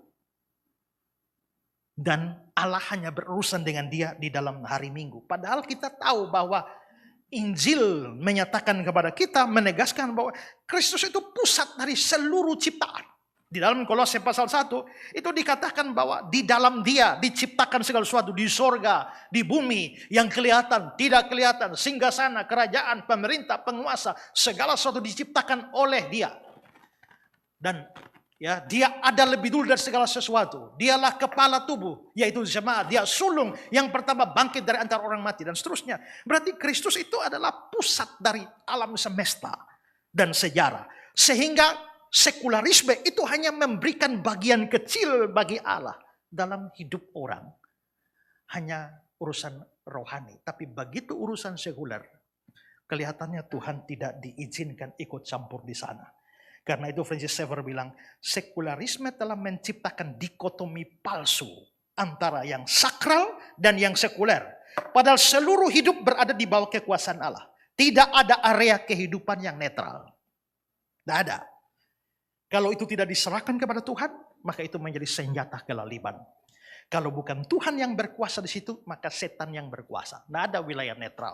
Dan Allah hanya berurusan dengan dia di dalam hari Minggu. Padahal kita tahu bahwa Injil menyatakan kepada kita, menegaskan bahwa Kristus itu pusat dari seluruh ciptaan. Di dalam Kolose pasal 1, itu dikatakan bahwa di dalam dia diciptakan segala sesuatu di sorga, di bumi, yang kelihatan, tidak kelihatan, singgasana, kerajaan, pemerintah, penguasa, segala sesuatu diciptakan oleh dia. Dan ya, dia ada lebih dulu dari segala sesuatu. Dialah kepala tubuh, yaitu jemaat. Dia sulung yang pertama bangkit dari antara orang mati dan seterusnya. Berarti Kristus itu adalah pusat dari alam semesta dan sejarah. Sehingga sekularisme itu hanya memberikan bagian kecil bagi Allah dalam hidup orang. Hanya urusan rohani. Tapi begitu urusan sekuler, kelihatannya Tuhan tidak diizinkan ikut campur di sana. Karena itu Francis Xavier bilang, sekularisme telah menciptakan dikotomi palsu antara yang sakral dan yang sekuler. Padahal seluruh hidup berada di bawah kekuasaan Allah. Tidak ada area kehidupan yang netral. Tidak ada. Kalau itu tidak diserahkan kepada Tuhan, maka itu menjadi senjata kelaliman. Kalau bukan Tuhan yang berkuasa di situ, maka setan yang berkuasa. Tidak ada wilayah netral.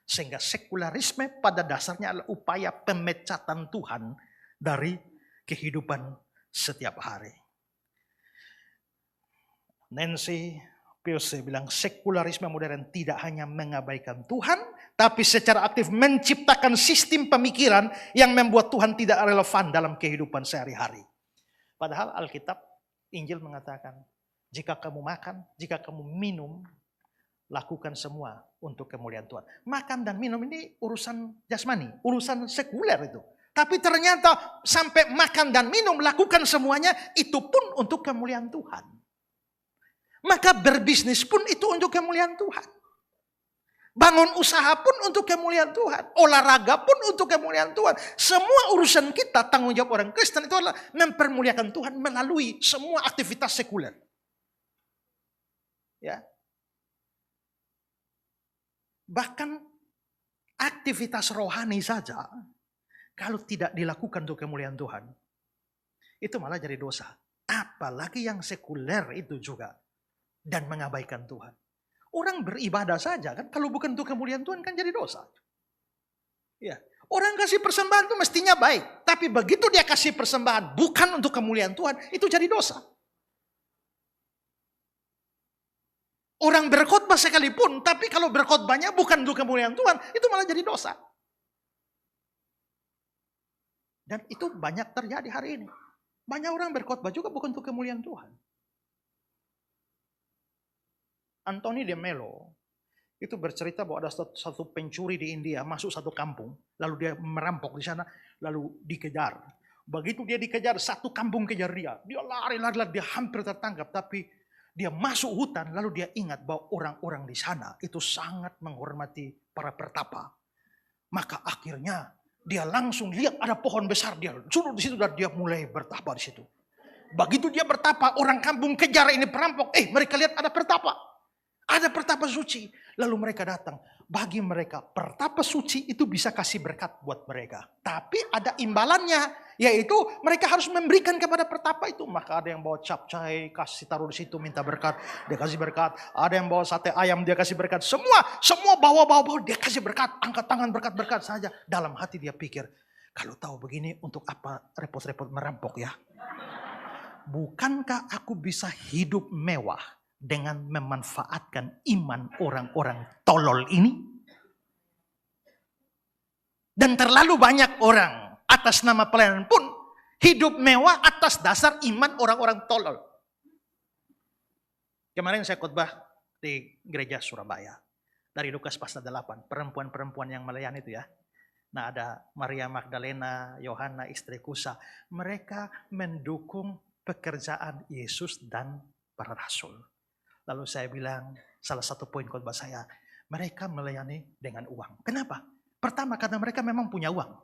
Sehingga sekularisme pada dasarnya adalah upaya pemecatan Tuhan dari kehidupan setiap hari. Nancy Peirce bilang sekularisme modern tidak hanya mengabaikan Tuhan, tapi secara aktif menciptakan sistem pemikiran yang membuat Tuhan tidak relevan dalam kehidupan sehari-hari. Padahal Alkitab, Injil mengatakan, jika kamu makan, jika kamu minum, lakukan semua untuk kemuliaan Tuhan. Makan dan minum ini urusan jasmani, urusan sekuler itu. Tapi ternyata sampai makan dan minum, lakukan semuanya, itu pun untuk kemuliaan Tuhan. Maka berbisnis pun itu untuk kemuliaan Tuhan. Bangun usaha pun untuk kemuliaan Tuhan. Olahraga pun untuk kemuliaan Tuhan. Semua urusan kita, tanggung jawab orang Kristen itu adalah mempermuliakan Tuhan melalui semua aktivitas sekuler. Ya. Bahkan aktivitas rohani saja, kalau tidak dilakukan untuk kemuliaan Tuhan, itu malah jadi dosa. Apalagi yang sekuler itu juga. Dan mengabaikan Tuhan. Orang beribadah saja kan, kalau bukan untuk kemuliaan Tuhan kan jadi dosa. Ya, orang kasih persembahan itu mestinya baik, tapi begitu dia kasih persembahan bukan untuk kemuliaan Tuhan, itu jadi dosa. Orang berkhotbah sekalipun, tapi kalau berkhotbahnya bukan untuk kemuliaan Tuhan, itu malah jadi dosa. Dan itu banyak terjadi hari ini. Banyak orang berkhotbah juga bukan untuk kemuliaan Tuhan. Anthony de Mello itu bercerita bahwa ada satu pencuri di India masuk satu kampung, lalu dia merampok di sana, lalu dikejar. Begitu dia dikejar, satu kampung kejar dia. Dia lari, dia hampir tertangkap, tapi dia masuk hutan, lalu dia ingat bahwa orang-orang di sana itu sangat menghormati para pertapa. Maka akhirnya dia langsung lihat ada pohon besar, dia suruh di situ dan dia mulai bertapa di situ. Begitu dia bertapa, orang kampung kejar ini perampok, mereka lihat ada pertapa. Ada pertapa suci. Lalu mereka datang. Bagi mereka pertapa suci itu bisa kasih berkat buat mereka. Tapi ada imbalannya. Yaitu mereka harus memberikan kepada pertapa itu. Maka ada yang bawa capcay, kasih taruh di situ minta berkat. Dia kasih berkat. Ada yang bawa sate ayam dia kasih berkat. Semua bawa dia kasih berkat. Angkat tangan berkat-berkat saja. Dalam hati dia pikir. Kalau tahu begini untuk apa repot-repot merampok ya. Bukankah aku bisa hidup mewah dengan memanfaatkan iman orang-orang tolol ini? Dan terlalu banyak orang atas nama pelayanan pun hidup mewah atas dasar iman orang-orang tolol. Kemarin saya khotbah di gereja Surabaya. Dari Lukas pasal 8, perempuan-perempuan yang melayani itu ya. Nah ada Maria Magdalena, Yohana, istri Kusa. Mereka mendukung pekerjaan Yesus dan para rasul. Lalu saya bilang, salah satu poin khotbah saya, mereka melayani dengan uang. Kenapa? Pertama, karena mereka memang punya uang.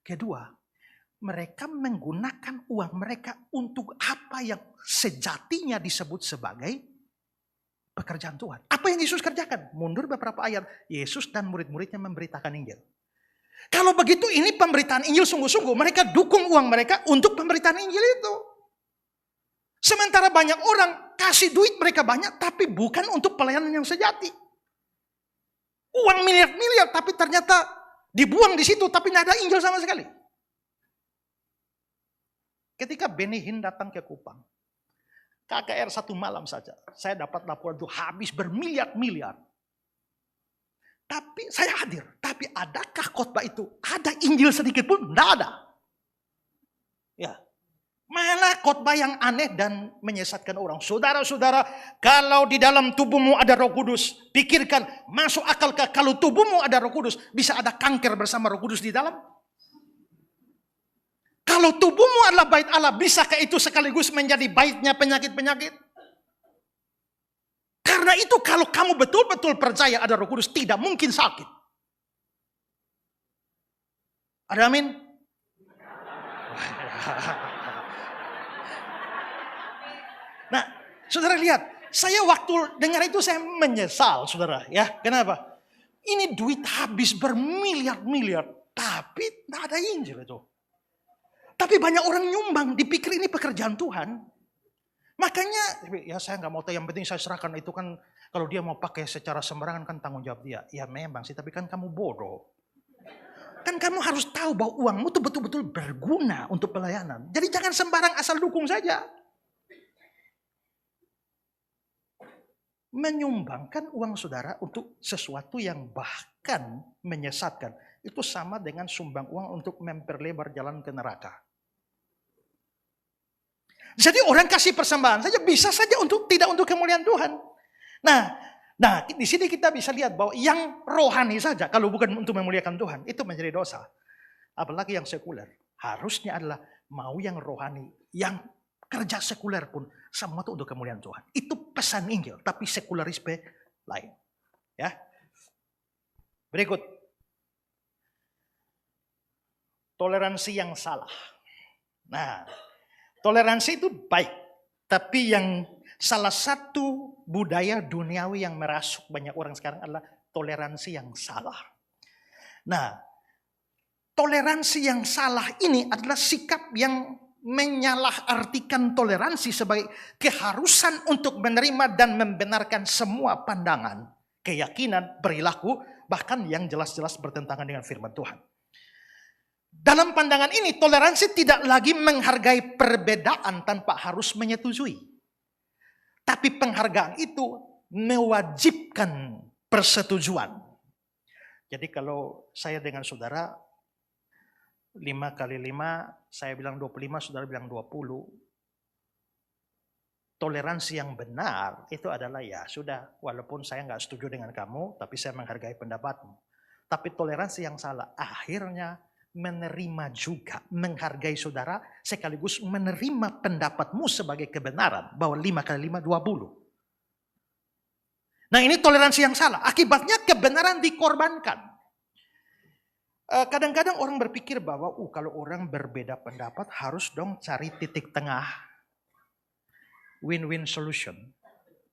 Kedua, mereka menggunakan uang mereka untuk apa yang sejatinya disebut sebagai pekerjaan Tuhan. Apa yang Yesus kerjakan? Mundur beberapa ayat, Yesus dan murid-muridnya memberitakan Injil. Kalau begitu ini pemberitaan Injil sungguh-sungguh, mereka dukung uang mereka untuk pemberitaan Injil itu. Sementara banyak orang kasih duit mereka banyak, tapi bukan untuk pelayanan yang sejati. Uang miliar-miliar, tapi ternyata dibuang di situ, tapi nggak ada Injil sama sekali. Ketika Benny Hinn datang ke Kupang, KKR satu malam saja, saya dapat laporan itu habis bermiliar-miliar. Tapi saya hadir, tapi adakah khotbah itu? Ada Injil sedikit pun? Nggak ada. Ya. Malah khotbah yang aneh dan menyesatkan orang. Saudara-saudara, kalau di dalam tubuhmu ada Roh Kudus, pikirkan, masuk akal kalau tubuhmu ada Roh Kudus, bisa ada kanker bersama Roh Kudus di dalam? Kalau tubuhmu adalah bait Allah, bisakah itu sekaligus menjadi baitnya penyakit-penyakit? Karena itu kalau kamu betul-betul percaya ada Roh Kudus, tidak mungkin sakit. Ada amin? Nah, saudara lihat, saya waktu dengar itu saya menyesal, saudara. Ya, kenapa? Ini duit habis bermiliar-miliar, tapi tidak ada Injil itu. Tapi banyak orang nyumbang, dipikir ini pekerjaan Tuhan. Makanya, ya saya nggak mau tahu, yang penting saya serahkan itu kan, kalau dia mau pakai secara sembarangan kan tanggung jawab dia. Ya memang sih, tapi kan kamu bodoh. Kan kamu harus tahu bahwa uangmu itu betul-betul berguna untuk pelayanan. Jadi jangan sembarang asal dukung saja. menyumbangkan uang saudara untuk sesuatu yang bahkan menyesatkan, itu sama dengan sumbang uang untuk memperlebar jalan ke neraka. Jadi orang kasih persembahan saja bisa saja tidak untuk kemuliaan Tuhan. Nah, di sini kita bisa lihat bahwa yang rohani saja kalau bukan untuk memuliakan Tuhan itu menjadi dosa. Apalagi yang sekuler. Harusnya adalah mau yang rohani, yang kerja sekuler pun semua itu untuk kemuliaan Tuhan. Itu pesan Injil, tapi sekularisme lain. Ya. Berikut. Toleransi yang salah. Nah, toleransi itu baik, tapi yang salah satu budaya duniawi yang merasuk banyak orang sekarang adalah toleransi yang salah. Nah, toleransi yang salah ini adalah sikap yang menyalahartikan toleransi sebagai keharusan untuk menerima dan membenarkan semua pandangan, keyakinan, perilaku, bahkan yang jelas-jelas bertentangan dengan firman Tuhan. Dalam pandangan ini, toleransi tidak lagi menghargai perbedaan tanpa harus menyetujui. Tapi penghargaan itu mewajibkan persetujuan. Jadi kalau saya dengan saudara 5 kali 5, saya bilang 25, saudara bilang 20. Toleransi yang benar itu adalah ya sudah, walaupun saya nggak setuju dengan kamu, tapi saya menghargai pendapatmu. Tapi toleransi yang salah akhirnya menerima juga, menghargai saudara, sekaligus menerima pendapatmu sebagai kebenaran, bahwa 5 kali 5, 20. Nah ini toleransi yang salah, akibatnya kebenaran dikorbankan. Kadang-kadang orang berpikir bahwa kalau orang berbeda pendapat harus dong cari titik tengah. Win-win solution.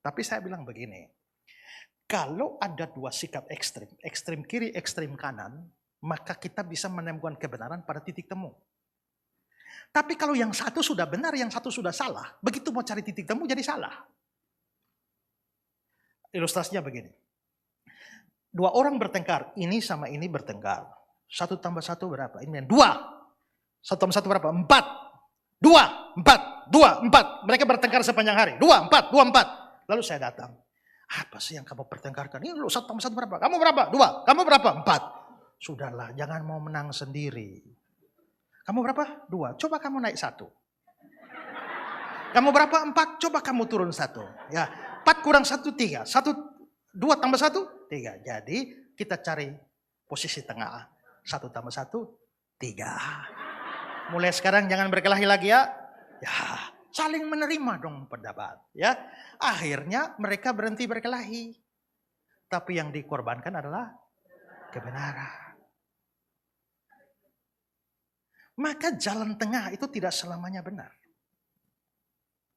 Tapi saya bilang begini. Kalau ada dua sikap ekstrim, ekstrim kiri, ekstrim kanan, maka kita bisa menemukan kebenaran pada titik temu. Tapi kalau yang satu sudah benar, yang satu sudah salah, begitu mau cari titik temu jadi salah. Ilustrasinya begini. Dua orang bertengkar, ini sama ini bertengkar. 1 tambah 1 berapa? Ini 2. 1 tambah 1 berapa? 4. 2, 4, 2, 4. Mereka bertengkar sepanjang hari. 2, 4, 2, 4. Lalu saya datang. Apa sih yang kamu pertengkarkan? Ini lu 1 tambah 1 berapa? Kamu berapa? 2. Kamu berapa? 4. Sudahlah, jangan mau menang sendiri. Kamu berapa? 2. Coba kamu naik 1. Kamu berapa? 4. Coba kamu turun 1. Ya, 4 kurang 1, 3. 2 tambah 1, 3. Jadi kita cari posisi tengah. 1 tambah 1, 3. Mulai sekarang jangan berkelahi lagi ya. Ya, saling menerima dong pendapat. Ya, akhirnya mereka berhenti berkelahi. Tapi yang dikorbankan adalah kebenaran. Maka jalan tengah itu tidak selamanya benar.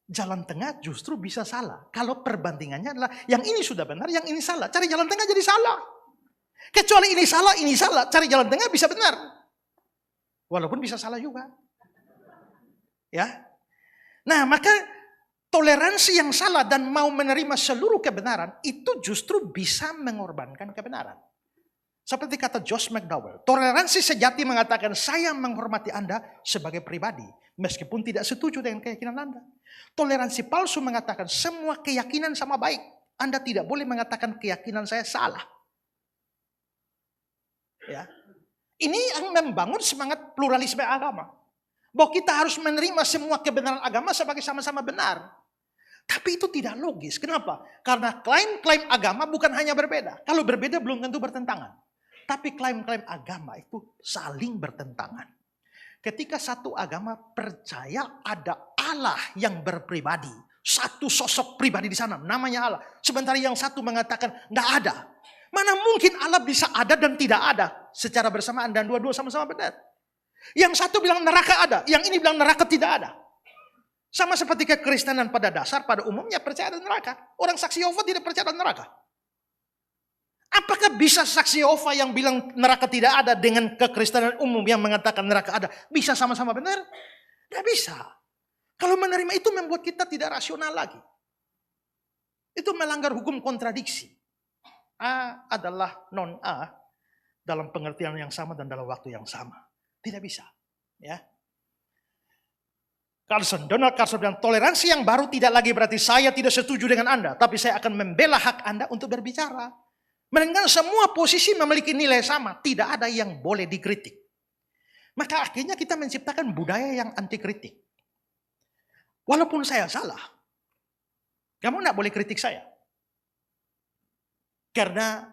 Jalan tengah justru bisa salah. Kalau perbandingannya adalah yang ini sudah benar, yang ini salah. Cari jalan tengah jadi salah. Kecuali ini salah, cari jalan tengah bisa benar. Walaupun bisa salah juga. Ya. Nah, maka toleransi yang salah dan mau menerima seluruh kebenaran itu justru bisa mengorbankan kebenaran. Seperti kata Josh McDowell, toleransi sejati mengatakan saya menghormati Anda sebagai pribadi meskipun tidak setuju dengan keyakinan Anda. Toleransi palsu mengatakan semua keyakinan sama baik. Anda tidak boleh mengatakan keyakinan saya salah. Ya. Ini yang membangun semangat pluralisme agama. Bahwa kita harus menerima semua kebenaran agama sebagai sama-sama benar. Tapi itu tidak logis. Kenapa? Karena klaim-klaim agama bukan hanya berbeda. Kalau berbeda belum tentu bertentangan. Tapi klaim-klaim agama itu saling bertentangan. Ketika satu agama percaya ada Allah yang berpribadi. Satu sosok pribadi di sana, namanya Allah. Sementara yang satu mengatakan tidak ada. Mana mungkin Allah bisa ada dan tidak ada secara bersamaan dan dua-dua sama-sama benar. Yang satu bilang neraka ada, yang ini bilang neraka tidak ada. Sama seperti kekristenan pada dasar, pada umumnya percaya ada neraka. Orang saksi Yehova tidak percaya ada neraka. Apakah bisa saksi Yehova yang bilang neraka tidak ada dengan kekristenan umum yang mengatakan neraka ada? Bisa sama-sama benar? Tidak bisa. Kalau menerima itu membuat kita tidak rasional lagi. Itu melanggar hukum kontradiksi. A adalah non-A dalam pengertian yang sama dan dalam waktu yang sama. Tidak bisa. Ya. Donald Carson bilang, toleransi yang baru tidak lagi berarti saya tidak setuju dengan Anda, tapi saya akan membela hak Anda untuk berbicara. Melainkan semua posisi memiliki nilai sama, tidak ada yang boleh dikritik. Maka akhirnya kita menciptakan budaya yang anti kritik. Walaupun saya salah, kamu tidak boleh kritik saya. Karena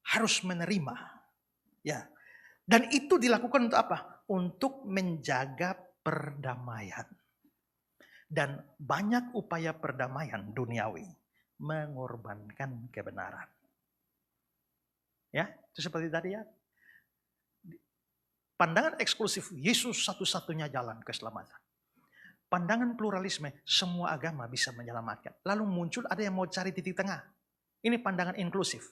harus menerima. Ya. Dan itu dilakukan untuk apa? Untuk menjaga perdamaian. Dan banyak upaya perdamaian duniawi mengorbankan kebenaran. Ya, itu seperti tadi ya. Pandangan eksklusif, Yesus satu-satunya jalan keselamatan. Pandangan pluralisme, semua agama bisa menyelamatkan. Lalu muncul ada yang mau cari titik tengah. Ini pandangan inklusif.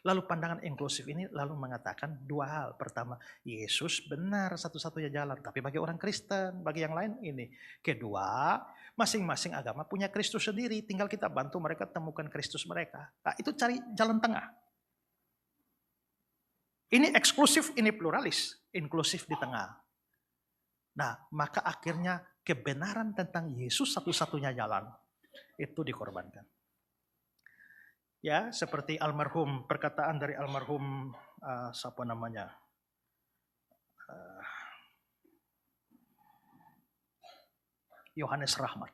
Lalu pandangan inklusif ini lalu mengatakan dua hal. Pertama, Yesus benar satu-satunya jalan. Tapi bagi orang Kristen, bagi yang lain ini. Kedua, masing-masing agama punya Kristus sendiri. Tinggal kita bantu mereka temukan Kristus mereka. Nah, itu cari jalan tengah. Ini eksklusif, ini pluralis. Inklusif di tengah. Nah, maka akhirnya kebenaran tentang Yesus satu-satunya jalan itu dikorbankan. Ya, seperti almarhum, perkataan dari almarhum siapa namanya? Yohanes Rahmat.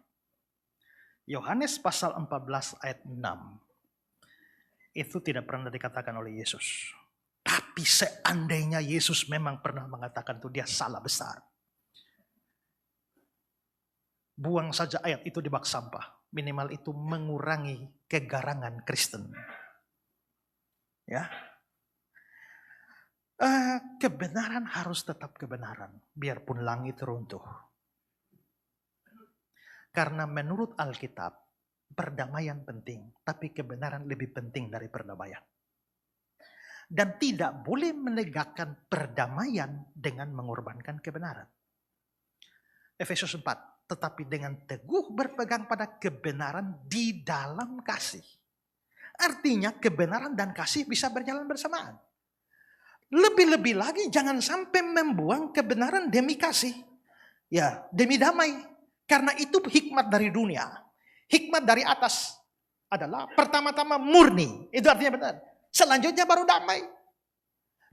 Yohanes pasal 14 ayat 6. Itu tidak pernah dikatakan oleh Yesus. Tapi seandainya Yesus memang pernah mengatakan itu, dia salah besar. Buang saja ayat itu di bak sampah. Minimal itu mengurangi kegarangan Kristen. Ya, kebenaran harus tetap kebenaran, biarpun langit runtuh. Karena menurut Alkitab, perdamaian penting, tapi kebenaran lebih penting dari perdamaian. Dan tidak boleh menegakkan perdamaian dengan mengorbankan kebenaran. Efesus 4. Tetapi dengan teguh berpegang pada kebenaran di dalam kasih. Artinya kebenaran dan kasih bisa berjalan bersamaan. Lebih-lebih lagi jangan sampai membuang kebenaran demi kasih. Ya, demi damai. Karena itu hikmat dari dunia. Hikmat dari atas adalah pertama-tama murni. Itu artinya benar. Selanjutnya baru damai.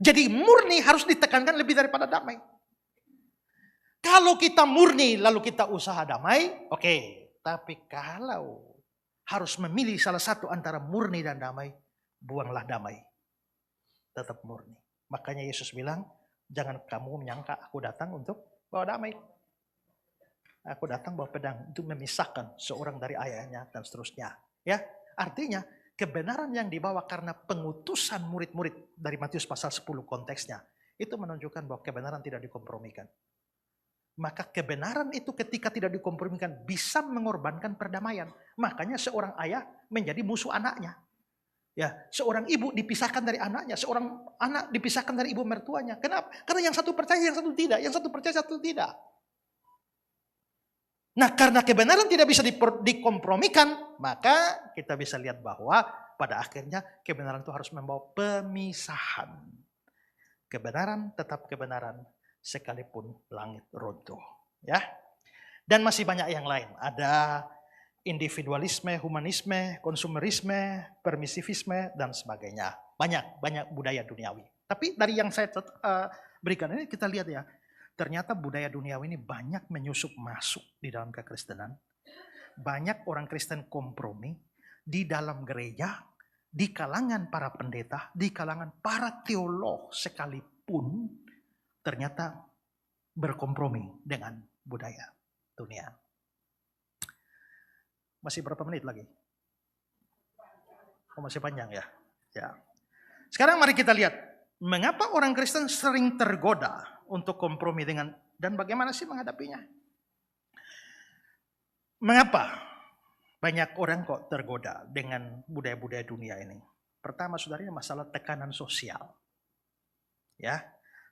Jadi murni harus ditekankan lebih daripada damai. Kalau kita murni lalu kita usaha damai, oke. Tapi kalau harus memilih salah satu antara murni dan damai, buanglah damai. Tetap murni. Makanya Yesus bilang, jangan kamu menyangka aku datang untuk bawa damai. Aku datang bawa pedang untuk memisahkan seorang dari ayahnya dan seterusnya. Ya, artinya kebenaran yang dibawa karena pengutusan murid-murid dari Matius pasal 10 konteksnya, itu menunjukkan bahwa kebenaran tidak dikompromikan. Maka kebenaran itu ketika tidak dikompromikan bisa mengorbankan perdamaian. Makanya seorang ayah menjadi musuh anaknya. Ya, seorang ibu dipisahkan dari anaknya, seorang anak dipisahkan dari ibu mertuanya. Kenapa? Karena yang satu percaya, yang satu tidak, yang satu percaya, satu tidak. Nah, karena kebenaran tidak bisa dikompromikan, maka kita bisa lihat bahwa pada akhirnya kebenaran itu harus membawa pemisahan. Kebenaran tetap kebenaran. Sekalipun langit runtuh, ya. Dan masih banyak yang lain. Ada individualisme, humanisme, konsumerisme, permisivisme dan sebagainya. Banyak budaya duniawi. Tapi dari yang saya berikan ini kita lihat ya, ternyata budaya duniawi ini banyak menyusup masuk di dalam kekristenan. Banyak orang Kristen kompromi di dalam gereja, di kalangan para pendeta, di kalangan para teolog sekalipun ternyata berkompromi dengan budaya dunia. Masih berapa menit lagi? Oh, masih panjang ya. Ya. Sekarang mari kita lihat, mengapa orang Kristen sering tergoda untuk kompromi dengan, dan bagaimana sih menghadapinya? Mengapa banyak orang kok tergoda dengan budaya-budaya dunia ini? Pertama, saudaranya, masalah tekanan sosial. Ya.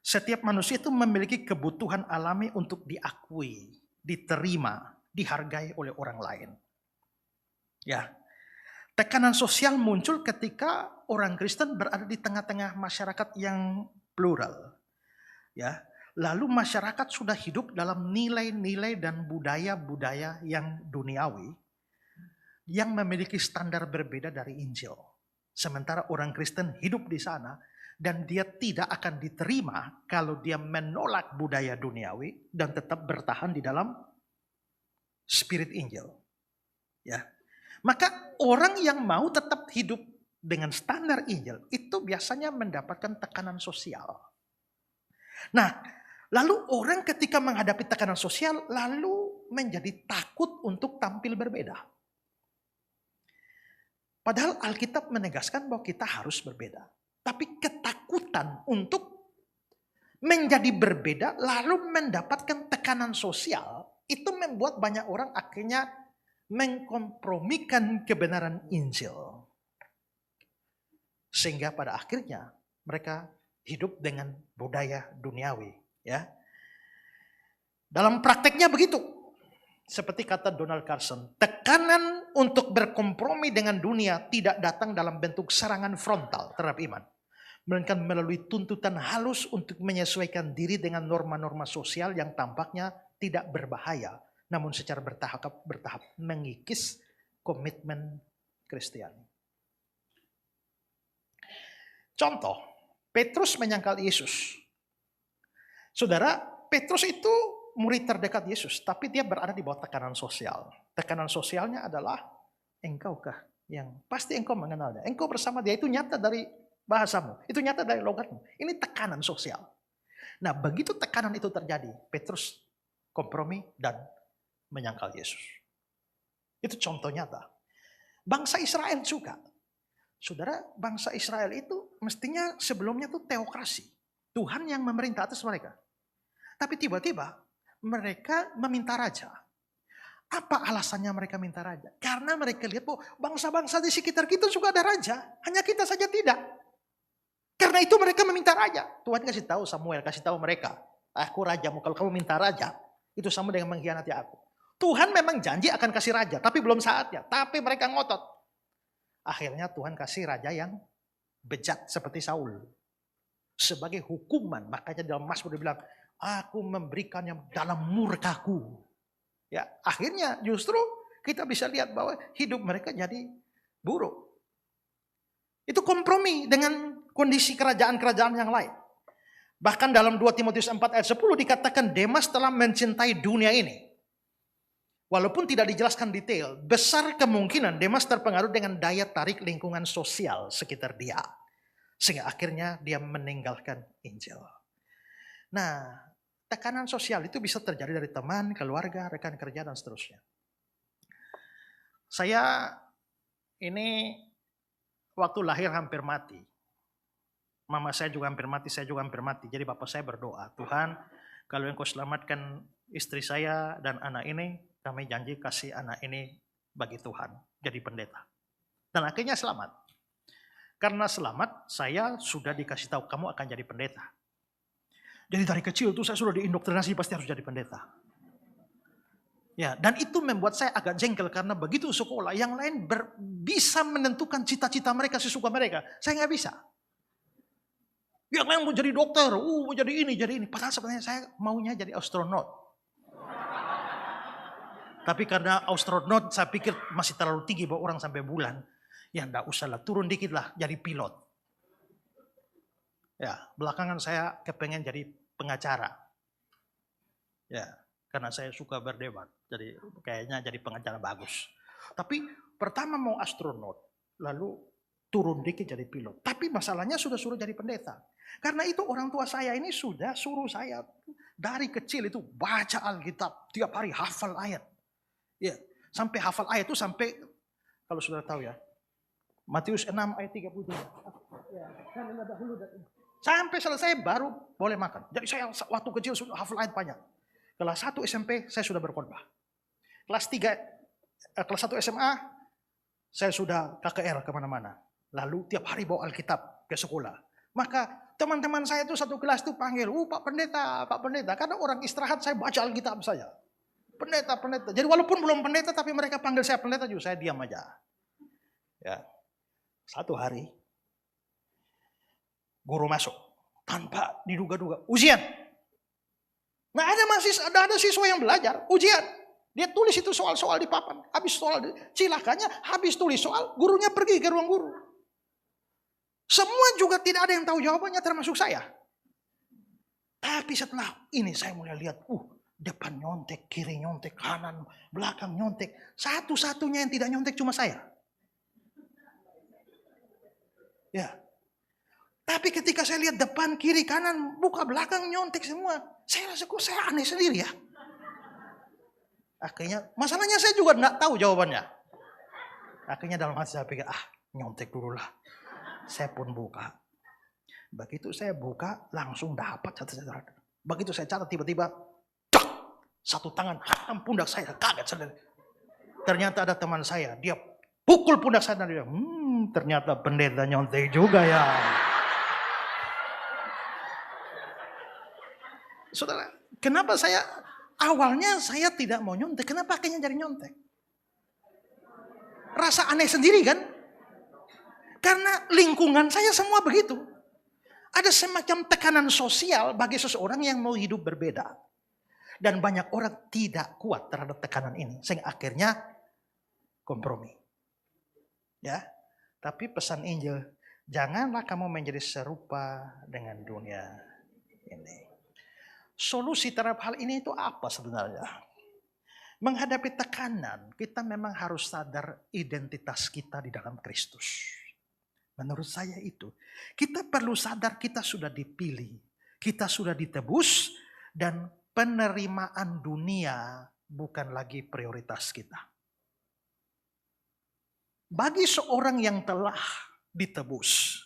Setiap manusia itu memiliki kebutuhan alami untuk diakui, diterima, dihargai oleh orang lain. Ya, tekanan sosial muncul ketika orang Kristen berada di tengah-tengah masyarakat yang plural. Ya, Lalu masyarakat sudah hidup dalam nilai-nilai dan budaya-budaya yang duniawi, yang memiliki standar berbeda dari Injil. Sementara orang Kristen hidup di sana, dan dia tidak akan diterima kalau dia menolak budaya duniawi dan tetap bertahan di dalam spirit Injil. Ya. Maka orang yang mau tetap hidup dengan standar Injil itu biasanya mendapatkan tekanan sosial. Nah, lalu orang ketika menghadapi tekanan sosial lalu menjadi takut untuk tampil berbeda. Padahal Alkitab menegaskan bahwa kita harus berbeda. Tapi ketakutan untuk menjadi berbeda lalu mendapatkan tekanan sosial itu membuat banyak orang akhirnya mengkompromikan kebenaran Injil. Sehingga pada akhirnya mereka hidup dengan budaya duniawi. Ya. Dalam prakteknya begitu. Seperti kata Donald Carson, tekanan untuk berkompromi dengan dunia tidak datang dalam bentuk serangan frontal terhadap iman. Melainkan melalui tuntutan halus untuk menyesuaikan diri dengan norma-norma sosial yang tampaknya tidak berbahaya. Namun secara bertahap mengikis komitmen Kristiani. Contoh, Petrus menyangkal Yesus. Saudara, Petrus itu murid terdekat Yesus, tapi dia berada di bawah tekanan sosial. Tekanan sosialnya adalah, engkaukah yang pasti engkau mengenalnya. Engkau bersama dia, itu nyata dari bahasamu, itu nyata dari logatmu. Ini tekanan sosial. Nah, begitu tekanan itu terjadi, Petrus kompromi dan menyangkal Yesus. Itu contoh nyata. Bangsa Israel juga. Saudara, bangsa Israel itu mestinya sebelumnya tuh teokrasi. Tuhan yang memerintah atas mereka. Tapi tiba-tiba mereka meminta raja. Apa alasannya mereka minta raja? Karena mereka lihat bahwa bangsa-bangsa di sekitar kita juga ada raja. Hanya kita saja tidak. Karena itu mereka meminta raja. Tuhan kasih tahu Samuel, kasih tahu mereka. Aku rajamu, kalau kamu minta raja, itu sama dengan mengkhianati aku. Tuhan memang janji akan kasih raja, tapi belum saatnya. Tapi mereka ngotot. Akhirnya Tuhan kasih raja yang bejat seperti Saul. Sebagai hukuman, makanya dalam Mazmur dia bilang, aku memberikannya dalam murkaku. Ya, akhirnya justru kita bisa lihat bahwa hidup mereka jadi buruk. Itu kompromi dengan kondisi kerajaan-kerajaan yang lain. Bahkan dalam 2 Timotius 4 ayat 10 dikatakan Demas telah mencintai dunia ini. Walaupun tidak dijelaskan detail, besar kemungkinan Demas terpengaruh dengan daya tarik lingkungan sosial sekitar dia. Sehingga akhirnya dia meninggalkan Injil. Nah, tekanan sosial itu bisa terjadi dari teman, keluarga, rekan kerja, dan seterusnya. Saya ini waktu lahir hampir mati. Mama saya juga hampir mati, saya juga hampir mati. Jadi bapak saya berdoa, Tuhan kalau engkau selamatkan istri saya dan anak ini, kami janji kasih anak ini bagi Tuhan, jadi pendeta. Dan akhirnya selamat. Karena selamat, saya sudah dikasih tahu kamu akan jadi pendeta. Jadi dari kecil tuh saya sudah diindoktrinasi pasti harus jadi pendeta. Ya, dan itu membuat saya agak jengkel karena begitu sekolah yang lain bisa menentukan cita-cita mereka sesuka mereka. Saya nggak bisa. Yang lain mau jadi dokter, mau jadi ini, jadi ini. Padahal sebenarnya saya maunya jadi astronot. Tapi karena astronot saya pikir masih terlalu tinggi bawa orang sampai bulan. Ya enggak usah lah, turun dikit lah jadi pilot. Ya, belakangan saya kepengen jadi pengacara. Ya, karena saya suka berdebat. Jadi kayaknya jadi pengacara bagus. Tapi pertama mau astronot, lalu turun dikit jadi pilot. Tapi masalahnya sudah suruh jadi pendeta. Karena itu orang tua saya ini sudah suruh saya dari kecil itu baca Alkitab. Tiap hari hafal ayat. Ya, sampai hafal ayat itu sampai, kalau sudah tahu ya, Matius 6 ayat 33. Ya, sampai selesai baru boleh makan. Jadi saya waktu kecil sudah hafal ayat banyak. Kelas 1 SMP saya sudah berkhotbah. Kelas 1 SMA saya sudah KKR kemana-mana. Lalu tiap hari bawa Alkitab ke sekolah. Maka teman-teman saya itu satu kelas itu panggil, Pak Pendeta, Pak Pendeta. Karena orang istirahat saya baca Alkitab saja. Pendeta, pendeta. Jadi walaupun belum pendeta tapi mereka panggil saya pendeta juga saya diam aja. Ya. Satu hari guru masuk tanpa diduga-duga. Ujian. Nah ada siswa yang belajar, ujian. Dia tulis itu soal-soal di papan. Habis cilakanya, habis tulis soal, gurunya pergi ke ruang guru. Semua juga tidak ada yang tahu jawabannya termasuk saya. Tapi setelah ini saya mulai lihat, depan nyontek, kiri nyontek, kanan, belakang nyontek. Satu-satunya yang tidak nyontek cuma saya. Ya. Tapi ketika saya lihat depan, kiri, kanan, buka, belakang nyontek semua. Saya rasa kok saya aneh sendiri ya. Akhirnya masalahnya saya juga tidak tahu jawabannya. Akhirnya dalam hati saya pikir, nyontek dulu lah. Saya pun buka. Begitu saya buka, langsung dapat catat. Begitu saya catat, tiba-tiba satu tangan hantam pundak saya, kaget sendiri. Ternyata ada teman saya, dia pukul pundak saya dan dia, ternyata pendeta nyontek juga ya. Saudara, kenapa awalnya saya tidak mau nyontek, kenapa akhirnya jadi nyontek? Rasa aneh sendiri kan? Karena lingkungan saya semua begitu. Ada semacam tekanan sosial bagi seseorang yang mau hidup berbeda. Dan banyak orang tidak kuat terhadap tekanan ini. Sehingga akhirnya kompromi. Ya, tapi pesan Injil, janganlah kamu menjadi serupa dengan dunia ini. Solusi terhadap hal ini itu apa sebenarnya? Menghadapi tekanan, kita memang harus sadar identitas kita di dalam Kristus. Menurut saya itu, kita perlu sadar kita sudah dipilih, kita sudah ditebus, dan penerimaan dunia bukan lagi prioritas kita. Bagi seorang yang telah ditebus,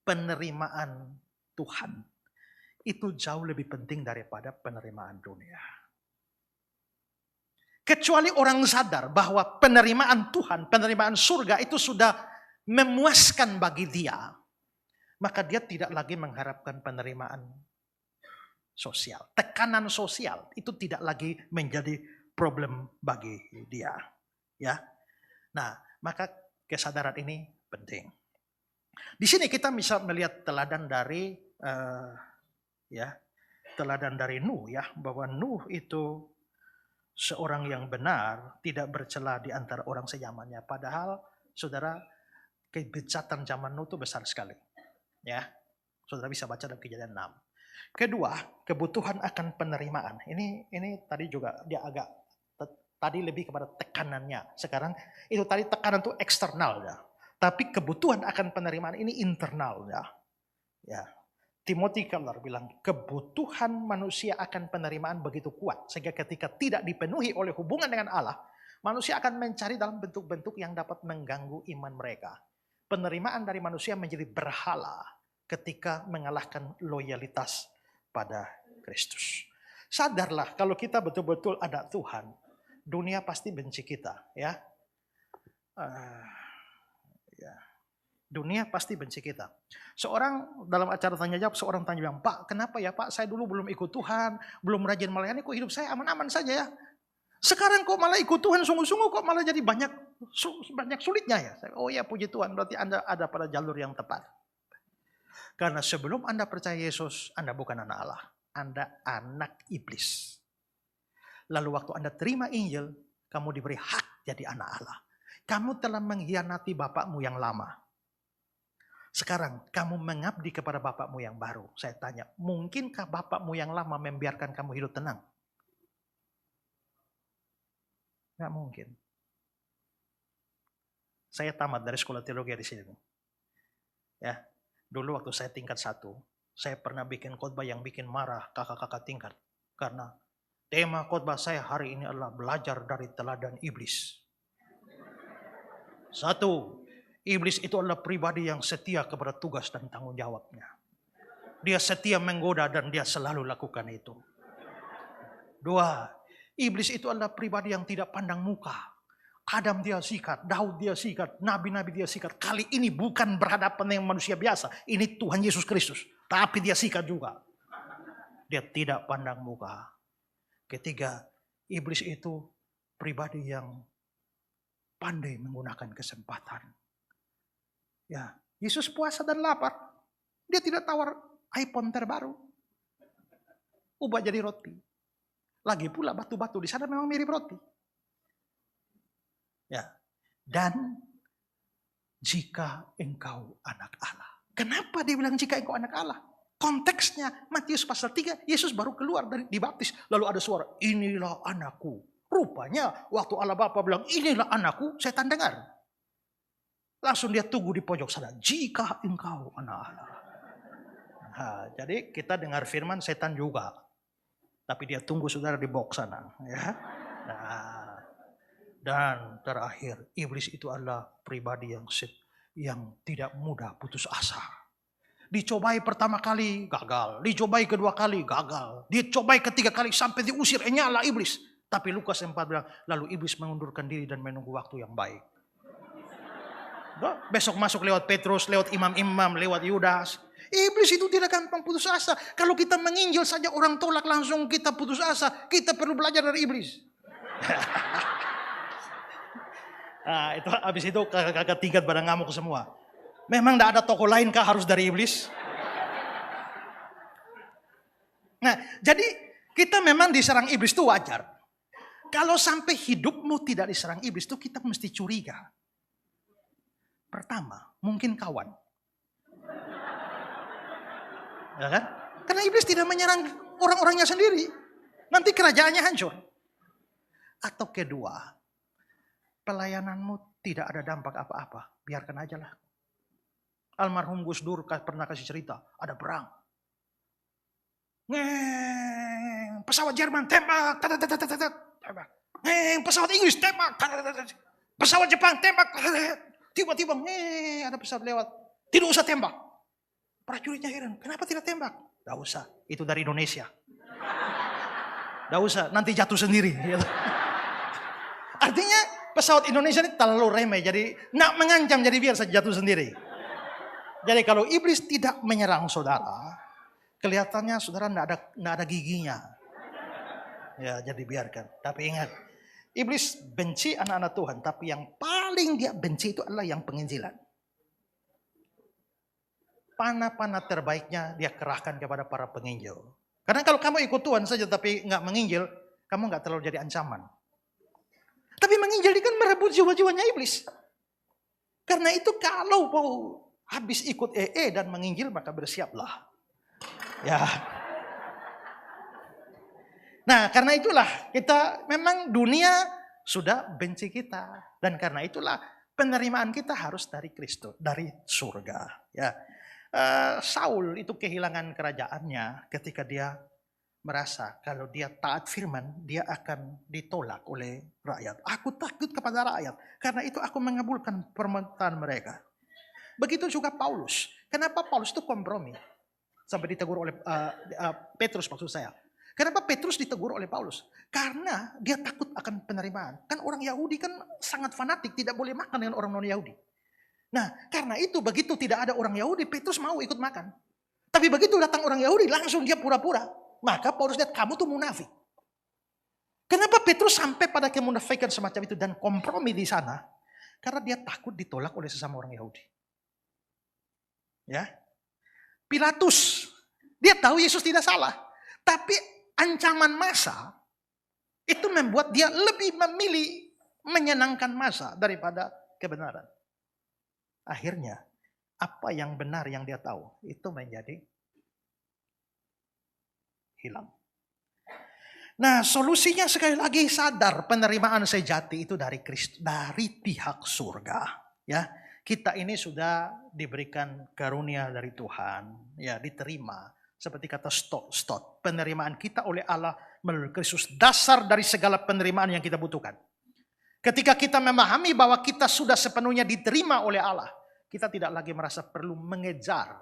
penerimaan Tuhan itu jauh lebih penting daripada penerimaan dunia. Kecuali orang sadar bahwa penerimaan Tuhan, penerimaan surga itu sudah memuaskan bagi dia, maka dia tidak lagi mengharapkan penerimaan sosial. Tekanan sosial itu tidak lagi menjadi problem bagi dia. Ya. Nah, maka kesadaran ini penting. Di sini kita bisa melihat teladan dari teladan dari Nuh ya, bahwa Nuh itu seorang yang benar, tidak bercela di antara orang sezamannya. Padahal saudara, kebejatan zaman Nuh itu besar sekali. Ya, saudara bisa baca dalam Kejadian 6. Kedua, kebutuhan akan penerimaan. Ini tadi juga dia agak tadi lebih kepada tekanannya. Sekarang itu tadi tekanan itu eksternal ya. Tapi kebutuhan akan penerimaan ini internal ya. Ya. Timothy Keller bilang kebutuhan manusia akan penerimaan begitu kuat sehingga ketika tidak dipenuhi oleh hubungan dengan Allah, manusia akan mencari dalam bentuk-bentuk yang dapat mengganggu iman mereka. Penerimaan dari manusia menjadi berhala ketika mengalahkan loyalitas pada Kristus. Sadarlah kalau kita betul-betul ada Tuhan, dunia pasti benci kita, ya. Dunia pasti benci kita. Seorang dalam acara tanya jawab, seorang tanya bilang, Pak, kenapa ya Pak? Saya dulu belum ikut Tuhan, belum rajin melayani, kok hidup saya aman-aman saja ya. Sekarang kok malah ikut Tuhan sungguh-sungguh, kok malah jadi banyak sulitnya ya. Oh ya, puji Tuhan, berarti Anda ada pada jalur yang tepat. Karena sebelum Anda percaya Yesus, Anda bukan anak Allah. Anda anak iblis. Lalu waktu Anda terima Injil, kamu diberi hak jadi anak Allah. Kamu telah mengkhianati bapakmu yang lama. Sekarang kamu mengabdi kepada bapakmu yang baru. Saya tanya, mungkinkah bapakmu yang lama membiarkan kamu hidup tenang? Nggak mungkin. Saya tamat dari sekolah teologi di sini. Ya, dulu waktu saya tingkat 1, saya pernah bikin khotbah yang bikin marah kakak-kakak tingkat. Karena tema khotbah saya hari ini adalah belajar dari teladan iblis. 1, iblis itu adalah pribadi yang setia kepada tugas dan tanggung jawabnya. Dia setia menggoda dan dia selalu lakukan itu. 2, iblis itu adalah pribadi yang tidak pandang muka. Adam dia sikat, Daud dia sikat, nabi-nabi dia sikat. Kali ini bukan berhadapan dengan manusia biasa. Ini Tuhan Yesus Kristus. Tapi dia sikat juga. Dia tidak pandang muka. 3, iblis itu pribadi yang pandai menggunakan kesempatan. Ya, Yesus puasa dan lapar. Dia tidak tawar iPhone terbaru. Ubah jadi roti. Lagi pula batu-batu di sana memang mirip roti. Ya. Dan jika engkau anak Allah. Kenapa dia bilang jika engkau anak Allah? Konteksnya Matius pasal 3, Yesus baru keluar dari dibaptis. Lalu ada suara, inilah anakku. Rupanya waktu Allah Bapa bilang, inilah anakku, setan dengar. Langsung dia tunggu di pojok sana. Jika engkau anak Allah. Nah, jadi kita dengar firman setan juga. Tapi dia tunggu saudara di box sana. Ya. Nah, dan terakhir, iblis itu adalah pribadi yang tidak mudah putus asa. Dicobai pertama kali gagal, dicobai kedua kali gagal, dicobai ketiga kali sampai diusir, nyala iblis. Tapi Lukas 4 bilang, lalu iblis mengundurkan diri dan menunggu waktu yang baik. Besok masuk lewat Petrus, lewat imam-imam, lewat Yudas. Iblis itu tidak gampang putus asa. Kalau kita menginjil saja orang tolak langsung kita putus asa. Kita perlu belajar dari iblis. Nah, itu habis itu kakak tingkat pada ngamuk semua. Memang tidak ada tokoh lain kah harus dari iblis? Nah, jadi kita memang diserang iblis itu wajar. Kalau sampai hidupmu tidak diserang iblis itu kita mesti curiga. Pertama, mungkin kawan. Ya kan? Karena iblis tidak menyerang orang-orangnya sendiri. Nanti kerajaannya hancur. Atau kedua, pelayananmu tidak ada dampak apa-apa. Biarkan aja lah. Almarhum Gus Dur pernah kasih cerita, ada perang. Ngeng, pesawat Jerman tembak, tembak. Ngeng, pesawat Inggris tembak, pesawat Jepang tembak. Tiba-tiba ada pesawat lewat, tidak usah tembak. Prajuritnya heran, kenapa tidak tembak? Tidak usah, itu dari Indonesia. Tidak usah, nanti jatuh sendiri. Artinya pesawat Indonesia ini terlalu remeh, jadi nak mengancam, jadi biar saja jatuh sendiri. Jadi kalau iblis tidak menyerang saudara, kelihatannya saudara tidak ada giginya. Ya, jadi biarkan. Tapi ingat, iblis benci anak-anak Tuhan, tapi yang paling dia benci itu adalah yang penginjilan. Panah-panah terbaiknya dia kerahkan kepada para penginjil. Karena kalau kamu ikut Tuhan saja tapi nggak menginjil, kamu nggak terlalu jadi ancaman. Tapi menginjil ini kan merebut jiwa-jiwanya iblis. Karena itu kalau mau habis ikut dan menginjil maka bersiaplah. Ya. Nah, karena itulah kita memang dunia sudah benci kita dan karena itulah penerimaan kita harus dari Kristus, dari surga. Ya. Saul itu kehilangan kerajaannya ketika dia merasa kalau dia taat firman dia akan ditolak oleh rakyat. Aku takut kepada rakyat karena itu aku mengabulkan permintaan mereka. Begitu juga Paulus. Kenapa Paulus itu kompromi? Sampai ditegur oleh Petrus maksud saya. Kenapa Petrus ditegur oleh Paulus? Karena dia takut akan penerimaan. Kan orang Yahudi kan sangat fanatik, tidak boleh makan dengan orang non-Yahudi. Nah, karena itu begitu tidak ada orang Yahudi, Petrus mau ikut makan. Tapi begitu datang orang Yahudi, langsung dia pura-pura. Maka Paulus lihat, kamu tuh munafik. Kenapa Petrus sampai pada kemunafikan semacam itu dan kompromi di sana? Karena dia takut ditolak oleh sesama orang Yahudi. Ya, Pilatus, dia tahu Yesus tidak salah. Tapi ancaman massa itu membuat dia lebih memilih menyenangkan massa daripada kebenaran. Akhirnya apa yang benar yang dia tahu itu menjadi hilang. Nah, solusinya sekali lagi sadar penerimaan sejati itu dari Kristus, dari pihak surga. Ya, kita ini sudah diberikan karunia dari Tuhan, ya diterima. Seperti kata stot, penerimaan kita oleh Allah melalui Kristus dasar dari segala penerimaan yang kita butuhkan. Ketika kita memahami bahwa kita sudah sepenuhnya diterima oleh Allah, kita tidak lagi merasa perlu mengejar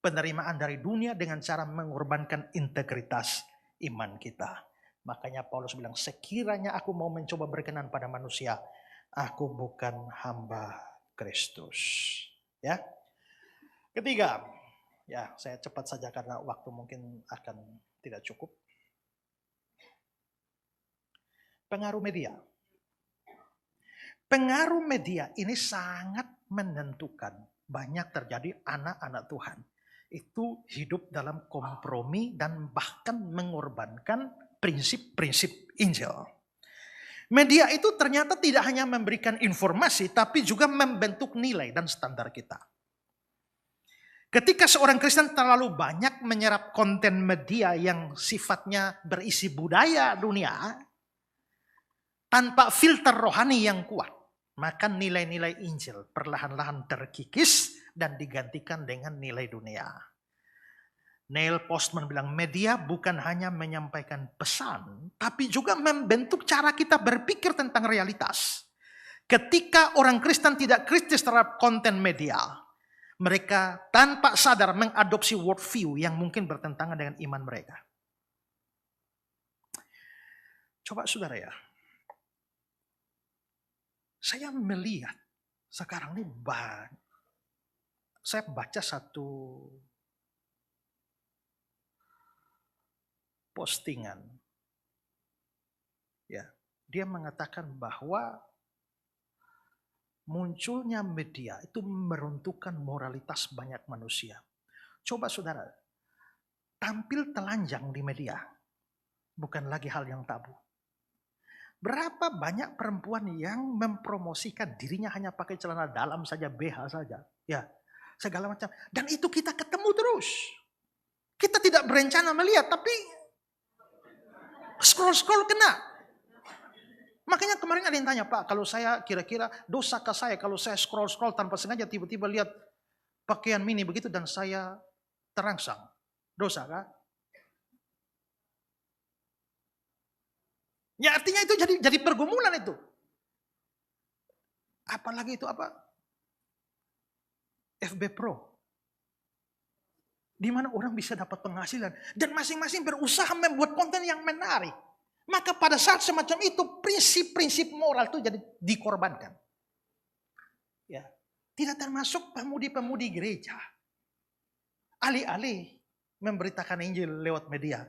penerimaan dari dunia dengan cara mengorbankan integritas iman kita. Makanya Paulus bilang, sekiranya aku mau mencoba berkenan pada manusia, aku bukan hamba Kristus. Ya. Ketiga, ya saya cepat saja karena waktu mungkin akan tidak cukup. Pengaruh media. Pengaruh media ini sangat menentukan. Banyak terjadi anak-anak Tuhan itu hidup dalam kompromi dan bahkan mengorbankan prinsip-prinsip Injil. Media itu ternyata tidak hanya memberikan informasi, tapi juga membentuk nilai dan standar kita. Ketika seorang Kristen terlalu banyak menyerap konten media yang sifatnya berisi budaya dunia, tanpa filter rohani yang kuat, maka nilai-nilai Injil perlahan-lahan terkikis dan digantikan dengan nilai dunia. Neil Postman bilang media bukan hanya menyampaikan pesan, tapi juga membentuk cara kita berpikir tentang realitas. Ketika orang Kristen tidak kritis terhadap konten media, mereka tanpa sadar mengadopsi worldview yang mungkin bertentangan dengan iman mereka. Coba saudara ya, saya melihat sekarang ini saya baca satu postingan. Ya, dia mengatakan bahwa munculnya media itu meruntuhkan moralitas banyak manusia. Coba saudara, tampil telanjang di media bukan lagi hal yang tabu. Berapa banyak perempuan yang mempromosikan dirinya hanya pakai celana dalam saja, BH saja. Ya, segala macam. Dan itu kita ketemu terus. Kita tidak berencana melihat, tapi scroll-scroll kena. Makanya kemarin ada yang tanya, Pak, kalau saya kira-kira dosakah saya kalau saya scroll-scroll tanpa sengaja tiba-tiba lihat pakaian mini begitu dan saya terangsang. Dosa kah? Ya artinya itu jadi pergumulan itu. Apalagi itu apa? FB Pro. Di mana orang bisa dapat penghasilan. Dan masing-masing berusaha membuat konten yang menarik. Maka pada saat semacam itu prinsip-prinsip moral itu jadi dikorbankan. Ya, tidak termasuk pemudi-pemudi gereja. Alih-alih memberitakan Injil lewat media.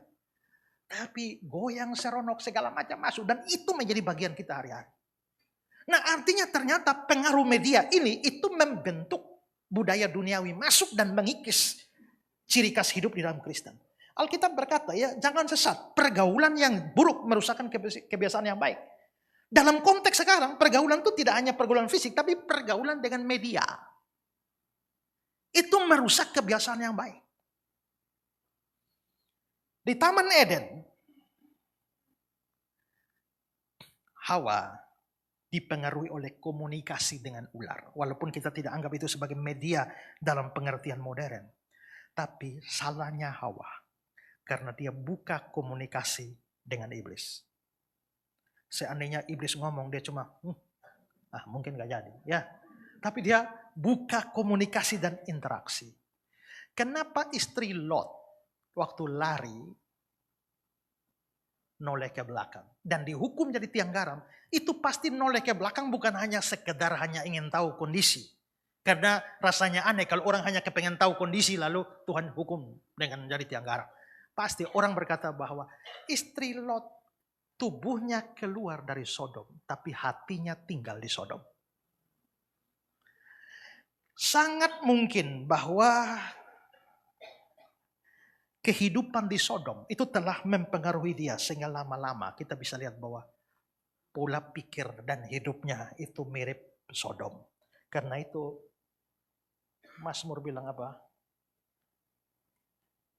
Tapi goyang, seronok, segala macam masuk. Dan itu menjadi bagian kita hari-hari. Nah artinya ternyata pengaruh media ini itu membentuk budaya duniawi masuk dan mengikis ciri khas hidup di dalam Kristen. Alkitab berkata ya jangan sesat. Pergaulan yang buruk merusakkan kebiasaan yang baik. Dalam konteks sekarang pergaulan itu tidak hanya pergaulan fisik. Tapi pergaulan dengan media. Itu merusak kebiasaan yang baik. Di Taman Eden, Hawa dipengaruhi oleh komunikasi dengan ular. Walaupun kita tidak anggap itu sebagai media dalam pengertian modern. Tapi salahnya Hawa. Karena dia buka komunikasi dengan iblis. Seandainya iblis ngomong, dia cuma, mungkin gak jadi. Ya. Tapi dia buka komunikasi dan interaksi. Kenapa istri Lot waktu lari noleh ke belakang dan dihukum jadi tiang garam, itu pasti noleh ke belakang bukan hanya sekedar hanya ingin tahu kondisi. Karena rasanya aneh kalau orang hanya kepengen tahu kondisi lalu Tuhan hukum dengan jadi tiang garam. Pasti orang berkata bahwa istri Lot tubuhnya keluar dari Sodom tapi hatinya tinggal di Sodom. Sangat mungkin bahwa kehidupan di Sodom itu telah mempengaruhi dia sehingga lama-lama kita bisa lihat bahwa pola pikir dan hidupnya itu mirip Sodom. Karena itu Mazmur bilang apa?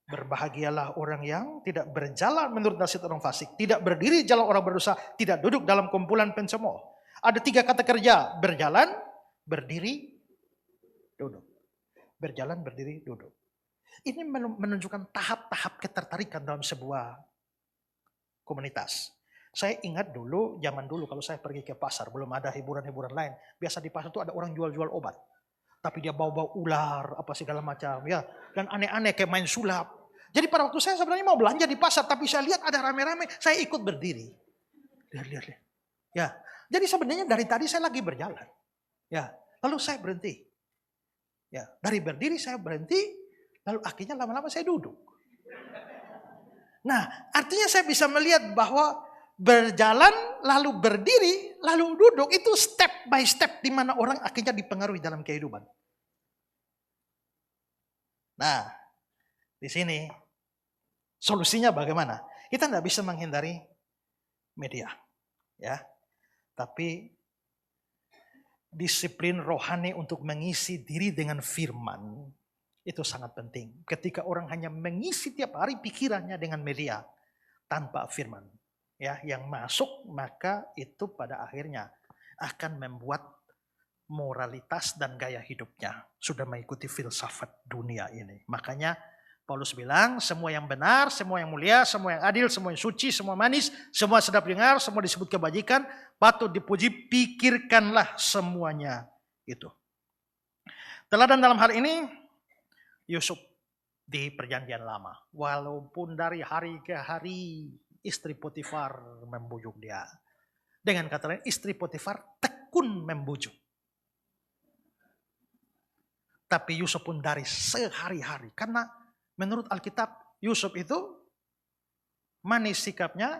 Berbahagialah orang yang tidak berjalan menurut nasihat orang fasik, tidak berdiri jalan orang berdosa, tidak duduk dalam kumpulan pencemooh. Ada 3 kata kerja, berjalan, berdiri, duduk. Berjalan, berdiri, duduk. Ini menunjukkan tahap-tahap ketertarikan dalam sebuah komunitas. Saya ingat dulu, zaman dulu kalau saya pergi ke pasar, belum ada hiburan-hiburan lain. Biasa di pasar itu ada orang jual-jual obat. Tapi dia bawa-bawa ular, apa segala macam. Ya, dan aneh-aneh kayak main sulap. Jadi pada waktu saya sebenarnya mau belanja di pasar, tapi saya lihat ada rame-rame, saya ikut berdiri. Lihat. Ya, jadi sebenarnya dari tadi saya lagi berjalan. Ya, lalu saya berhenti. Ya, dari berdiri saya berhenti. Lalu akhirnya lama-lama saya duduk. Nah, artinya saya bisa melihat bahwa berjalan, lalu berdiri, lalu duduk. Itu step by step di mana orang akhirnya dipengaruhi dalam kehidupan. Nah, Di sini solusinya bagaimana? Kita tidak bisa menghindari media, ya. Tapi disiplin rohani untuk mengisi diri dengan firman itu sangat penting. Ketika orang hanya mengisi tiap hari pikirannya dengan media tanpa firman, ya, yang masuk, maka itu pada akhirnya akan membuat moralitas dan gaya hidupnya sudah mengikuti filsafat dunia ini. Makanya Paulus bilang, semua yang benar, semua yang mulia, semua yang adil, semua yang suci, semua manis, semua sedap dengar, semua disebut kebajikan, patut dipuji, pikirkanlah semuanya itu. Teladan dalam hal ini, Yusuf di perjanjian lama. Walaupun dari hari ke hari istri Potifar membujuk dia. Dengan kata lain, istri Potifar tekun membujuk. Tapi Yusuf pun dari sehari-hari. Karena menurut Alkitab, Yusuf itu manis sikapnya,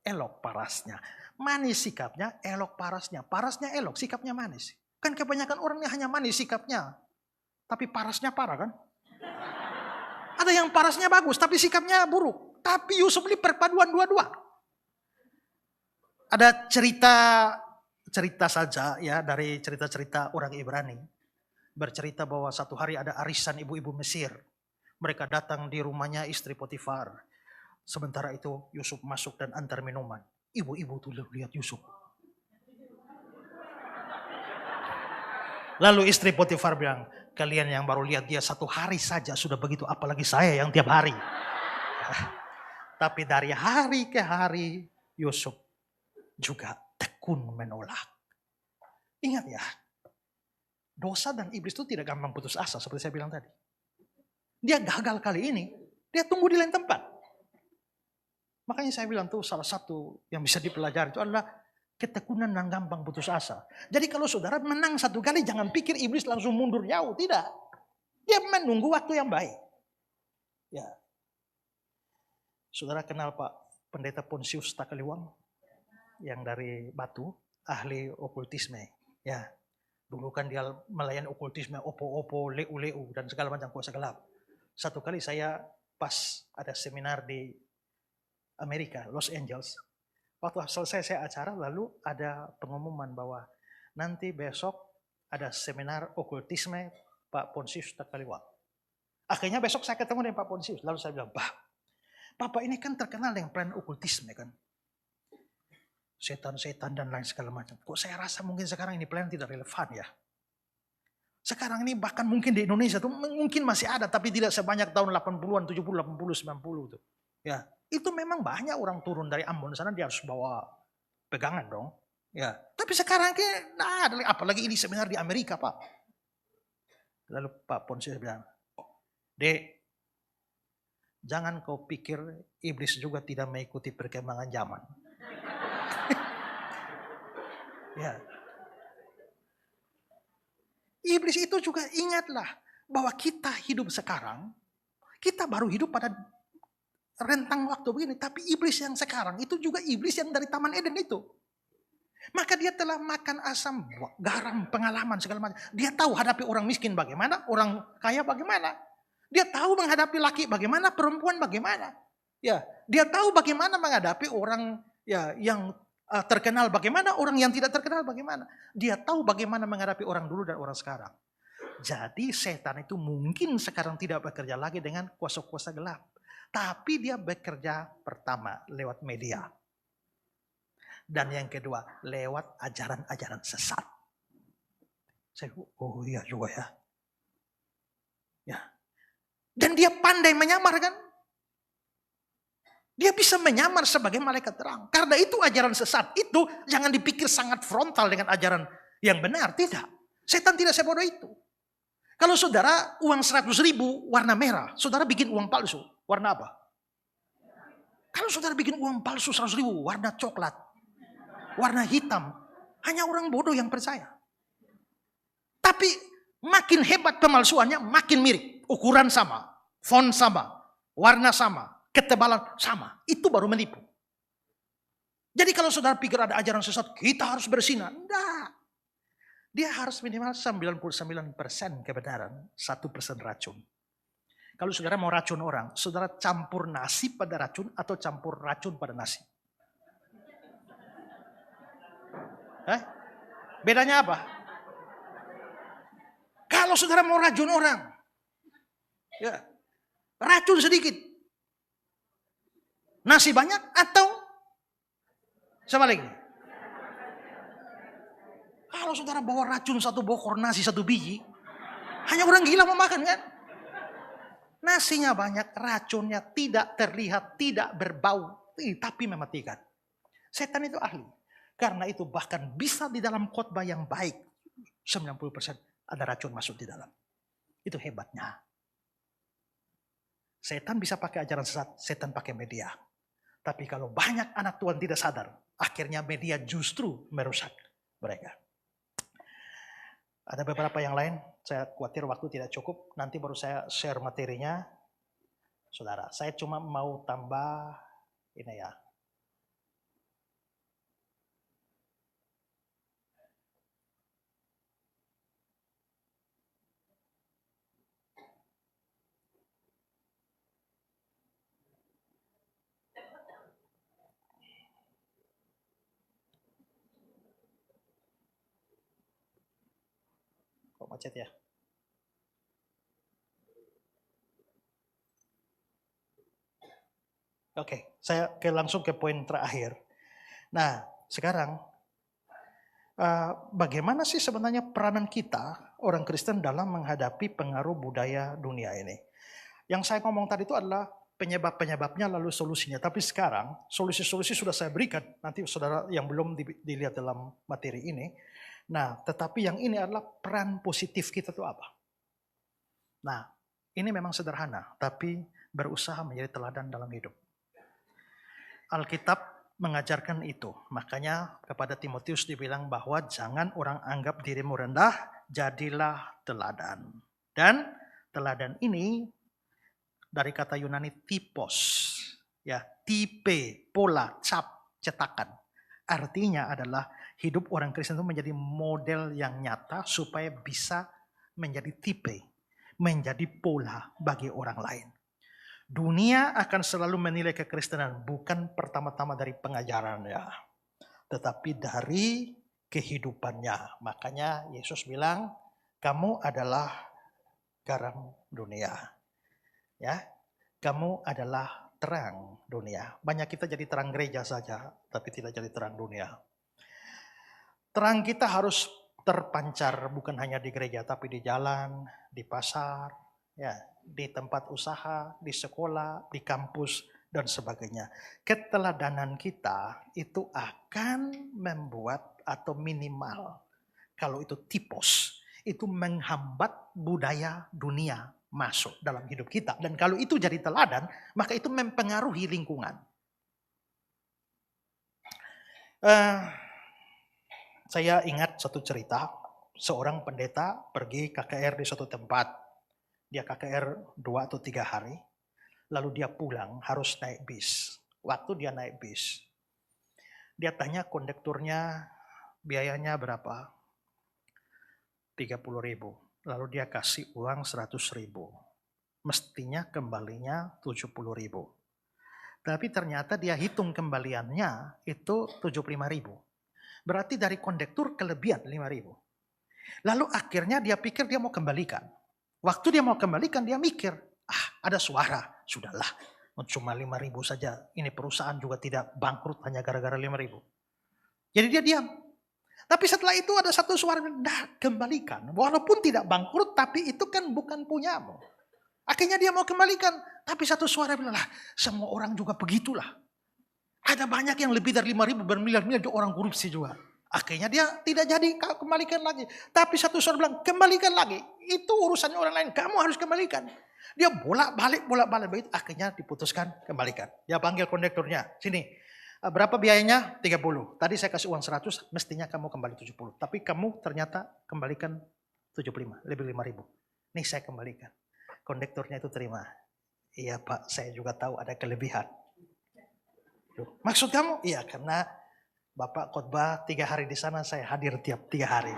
elok parasnya. Manis sikapnya, elok parasnya. Parasnya elok, sikapnya manis. Kan kebanyakan orangnya hanya manis sikapnya. Tapi parasnya parah kan? Ada yang parasnya bagus, tapi sikapnya buruk. Tapi Yusuf ini perpaduan dua-dua. Ada cerita saja ya dari cerita-cerita orang Ibrani. Bercerita bahwa satu hari ada arisan ibu-ibu Mesir. Mereka datang di rumahnya istri Potifar. Sementara itu Yusuf masuk dan antar minuman. Ibu-ibu tuh lihat Yusuf. Lalu istri Potifar bilang, kalian yang baru lihat dia satu hari saja sudah begitu, apalagi saya yang tiap hari. Tapi dari hari ke hari Yusuf juga tekun menolak. Ingat ya, dosa dan iblis itu tidak gampang putus asa seperti saya bilang tadi. Dia gagal kali ini, dia tunggu di lain tempat. Makanya saya bilang tuh salah satu yang bisa dipelajari itu adalah ketekunan dan gampang putus asa. Jadi kalau saudara menang satu kali, jangan pikir iblis langsung mundur jauh. Tidak. Dia menunggu waktu yang baik. Ya. Saudara kenal Pak Pendeta Pontius Takaliwang? Yang dari Batu, ahli okultisme. Ya. Dulu kan dia melayani okultisme, opo-opo, leu-leu, dan segala macam kuasa gelap. Satu kali saya pas ada seminar di Amerika, Los Angeles. Waktu selesai saya acara, lalu ada pengumuman bahwa nanti besok ada seminar okultisme Pak Pontius Takaliwang. Akhirnya besok saya ketemu dengan Pak Pontius. Lalu saya bilang, Bapak ini kan terkenal dengan plan okultisme kan. Setan-setan dan lain segala macam. Kok saya rasa mungkin sekarang ini plan tidak relevan ya. Sekarang ini bahkan mungkin di Indonesia tuh mungkin masih ada, tapi tidak sebanyak tahun 80-an, 70, 80, 90 tuh. Ya. Itu memang banyak orang turun dari Ambon sana, dia harus bawa pegangan dong. Ya, tapi sekarang nah, apalagi ini seminar di Amerika Pak. Lalu Pak Pontius bilang, Dek, jangan kau pikir iblis juga tidak mengikuti perkembangan zaman. Ya. Iblis itu juga ingatlah bahwa kita hidup sekarang, kita baru hidup pada rentang waktu begini, tapi iblis yang sekarang itu juga iblis yang dari Taman Eden itu. Maka dia telah makan asam, garam, pengalaman segala macam. Dia tahu hadapi orang miskin bagaimana, orang kaya bagaimana. Dia tahu menghadapi laki bagaimana, perempuan bagaimana. Ya, dia tahu bagaimana menghadapi orang ya yang terkenal bagaimana, orang yang tidak terkenal bagaimana. Dia tahu bagaimana menghadapi orang dulu dan orang sekarang. Jadi setan itu mungkin sekarang tidak bekerja lagi dengan kuasa-kuasa gelap. Tapi dia bekerja pertama lewat media. Dan yang kedua lewat ajaran-ajaran sesat. Saya, oh iya juga ya. Ya. Dan dia pandai menyamar kan. Dia bisa menyamar sebagai malaikat terang. Karena itu ajaran sesat itu jangan dipikir sangat frontal dengan ajaran yang benar. Tidak. Setan tidak sebodoh itu. Kalau saudara uang 100.000 warna merah, saudara bikin uang palsu. Warna apa? Kalau saudara bikin uang palsu 100.000 warna coklat, warna hitam, hanya orang bodoh yang percaya. Tapi makin hebat pemalsuannya, makin mirip. Ukuran sama, font sama, warna sama, ketebalan sama. Itu baru menipu. Jadi kalau saudara pikir ada ajaran sesat, kita harus bersinar. Enggak. Dia harus minimal 99% kebenaran, 1% racun. Kalau saudara mau racun orang, saudara campur nasi pada racun atau campur racun pada nasi? Bedanya apa? Kalau saudara mau racun orang, ya, racun sedikit, nasi banyak atau sebaliknya? Kalau saudara bawa racun satu bokor nasi satu biji, hanya orang gila mau makan kan? Nasinya banyak, racunnya tidak terlihat, tidak berbau, tapi mematikan. Setan itu ahli. Karena itu bahkan bisa di dalam khotbah yang baik, 90% ada racun masuk di dalam. Itu hebatnya. Setan bisa pakai ajaran sesat, setan pakai media. Tapi kalau banyak anak Tuhan tidak sadar, akhirnya media justru merusak mereka. Ada beberapa yang lain, saya khawatir waktu tidak cukup, nanti baru saya share materinya. Saudara, saya cuma mau tambah ini ya. Kok macet ya? Oke, saya langsung ke poin terakhir. Nah, sekarang bagaimana sih sebenarnya peranan kita orang Kristen dalam menghadapi pengaruh budaya dunia ini? Yang saya ngomong tadi itu adalah penyebab-penyebabnya lalu solusinya. Tapi sekarang solusi-solusi sudah saya berikan. Nanti saudara yang belum dilihat dalam materi ini. Nah, tetapi yang ini adalah peran positif kita itu apa? Nah, ini memang sederhana, tapi berusaha menjadi teladan dalam hidup. Alkitab mengajarkan itu. Makanya kepada Timotius dibilang bahwa jangan orang anggap dirimu rendah, jadilah teladan. Dan teladan ini dari kata Yunani typos, ya, tipe, pola, cap, cetakan. Artinya adalah hidup orang Kristen itu menjadi model yang nyata supaya bisa menjadi tipe, menjadi pola bagi orang lain. Dunia akan selalu menilai kekristenan bukan pertama-tama dari pengajarannya, tetapi dari kehidupannya. Makanya Yesus bilang, kamu adalah garam dunia. Ya, kamu adalah terang dunia. Banyak kita jadi terang gereja saja, tapi tidak jadi terang dunia. Terang kita harus terpancar bukan hanya di gereja, tapi di jalan, di pasar, ya, di tempat usaha, di sekolah, di kampus, dan sebagainya. Keteladanan kita itu akan membuat atau minimal, kalau itu tipos, itu menghambat budaya dunia masuk dalam hidup kita. Dan kalau itu jadi teladan, maka itu mempengaruhi lingkungan. Saya ingat satu cerita, seorang pendeta pergi KKR di suatu tempat. Dia KKR 2 atau 3 hari, lalu dia pulang harus naik bis. Waktu dia naik bis, dia tanya kondekturnya biayanya berapa? 30.000. Lalu dia kasih uang 100.000. Mestinya kembalinya 70.000. Tapi ternyata dia hitung kembaliannya itu 75.000. Berarti dari kondektur kelebihan 5.000. Lalu akhirnya dia pikir dia mau kembalikan. Waktu dia mau kembalikan dia mikir, ada suara, sudahlah cuma 5.000 saja. Ini perusahaan juga tidak bangkrut hanya gara-gara 5.000. Jadi dia diam. Tapi setelah itu ada satu suara, kembalikan. Walaupun tidak bangkrut, tapi itu kan bukan punyamu. Akhirnya dia mau kembalikan. Tapi satu suara bilang, semua orang juga begitulah. Ada banyak yang lebih dari 5.000 bermiliar-miliar orang korupsi juga. Akhirnya dia tidak jadi kembalikan lagi. Tapi satu suara bilang, kembalikan lagi. Itu urusannya orang lain, kamu harus kembalikan. Dia bolak-balik. Begitu. Akhirnya diputuskan kembalikan. Dia panggil kondekturnya, sini. Berapa biayanya? 30. Tadi saya kasih uang 100, mestinya kamu kembali 70. Tapi kamu ternyata kembalikan 75, lebih 5.000. Nih saya kembalikan. Kondekturnya itu terima. Iya Pak, saya juga tahu ada kelebihan. Maksud kamu? Iya, karena Bapak khotbah 3 hari di sana, saya hadir tiap 3 hari.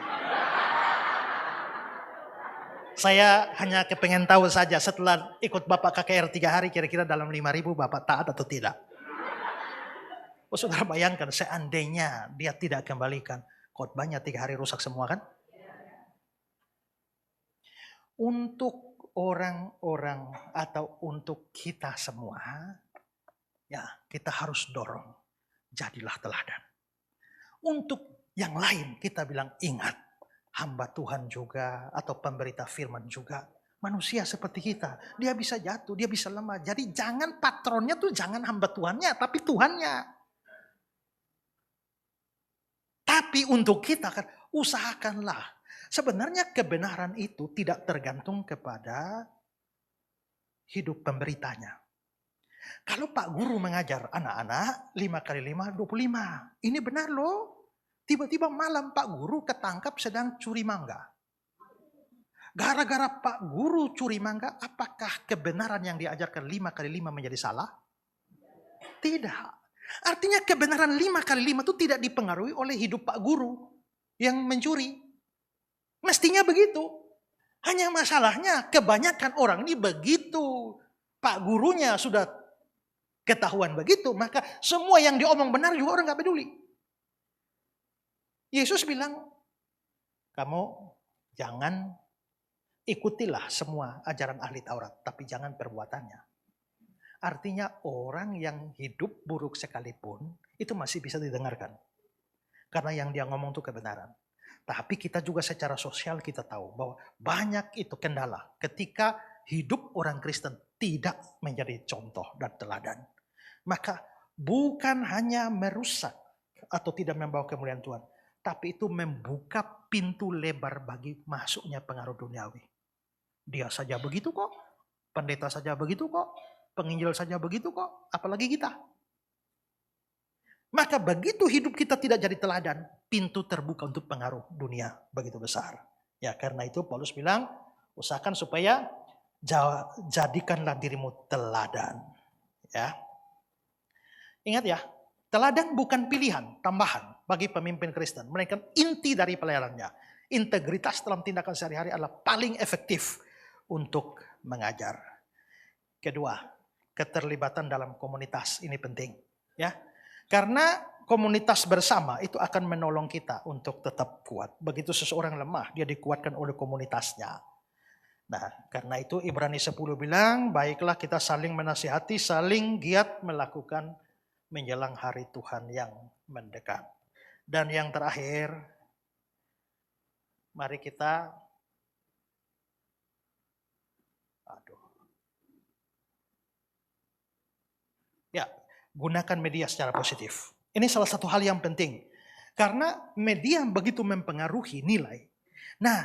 Saya hanya kepengen tahu saja setelah ikut Bapak KKR 3 hari kira-kira dalam 5.000 Bapak taat atau tidak. Oh, saudara bayangkan seandainya dia tidak kembalikan. Khotbahnya 3 hari rusak semua kan? Untuk orang-orang atau untuk kita semua, ya kita harus dorong. Jadilah teladan. Untuk yang lain kita bilang ingat. Hamba Tuhan juga atau pemberita firman juga. Manusia seperti kita. Dia bisa jatuh, dia bisa lemah. Jadi jangan patronnya tuh jangan hamba Tuhannya, tapi Tuhannya. Tapi untuk kita kan usahakanlah. Sebenarnya kebenaran itu tidak tergantung kepada hidup pemberitanya. Kalau Pak Guru mengajar anak-anak 5 kali 5, 25. Ini benar loh. Tiba-tiba malam Pak Guru ketangkap sedang curi mangga. Gara-gara Pak Guru curi mangga, apakah kebenaran yang diajarkan 5 kali 5 menjadi salah? Tidak. Artinya kebenaran 5 kali 5 itu tidak dipengaruhi oleh hidup Pak Guru yang mencuri. Mestinya begitu. Hanya masalahnya kebanyakan orang ini begitu. Pak gurunya sudah ketahuan begitu, maka semua yang diomong benar juga orang gak peduli. Yesus bilang, kamu jangan ikutilah semua ajaran ahli Taurat, tapi jangan perbuatannya. Artinya orang yang hidup buruk sekalipun, itu masih bisa didengarkan. Karena yang dia ngomong itu kebenaran. Tapi kita juga secara sosial kita tahu bahwa banyak itu kendala ketika hidup orang Kristen tidak menjadi contoh dan teladan. Maka bukan hanya merusak atau tidak membawa kemuliaan Tuhan, tapi itu membuka pintu lebar bagi masuknya pengaruh duniawi. Dia saja begitu kok, pendeta saja begitu kok, penginjil saja begitu kok, apalagi kita. Maka begitu hidup kita tidak jadi teladan, pintu terbuka untuk pengaruh dunia begitu besar. Ya karena itu Paulus bilang, usahakan supaya jadikanlah dirimu teladan. Ya. Ingat ya, teladan bukan pilihan, tambahan bagi pemimpin Kristen. Mereka inti dari pelayanannya. Integritas dalam tindakan sehari-hari adalah paling efektif untuk mengajar. Kedua, keterlibatan dalam komunitas ini penting. Ya, karena komunitas bersama itu akan menolong kita untuk tetap kuat. Begitu seseorang lemah, dia dikuatkan oleh komunitasnya. Nah, karena itu Ibrani 10 bilang, baiklah kita saling menasihati, saling giat melakukan menjelang hari Tuhan yang mendekat. Dan yang terakhir, mari kita gunakan media secara positif. Ini salah satu hal yang penting. Karena media begitu mempengaruhi nilai. Nah,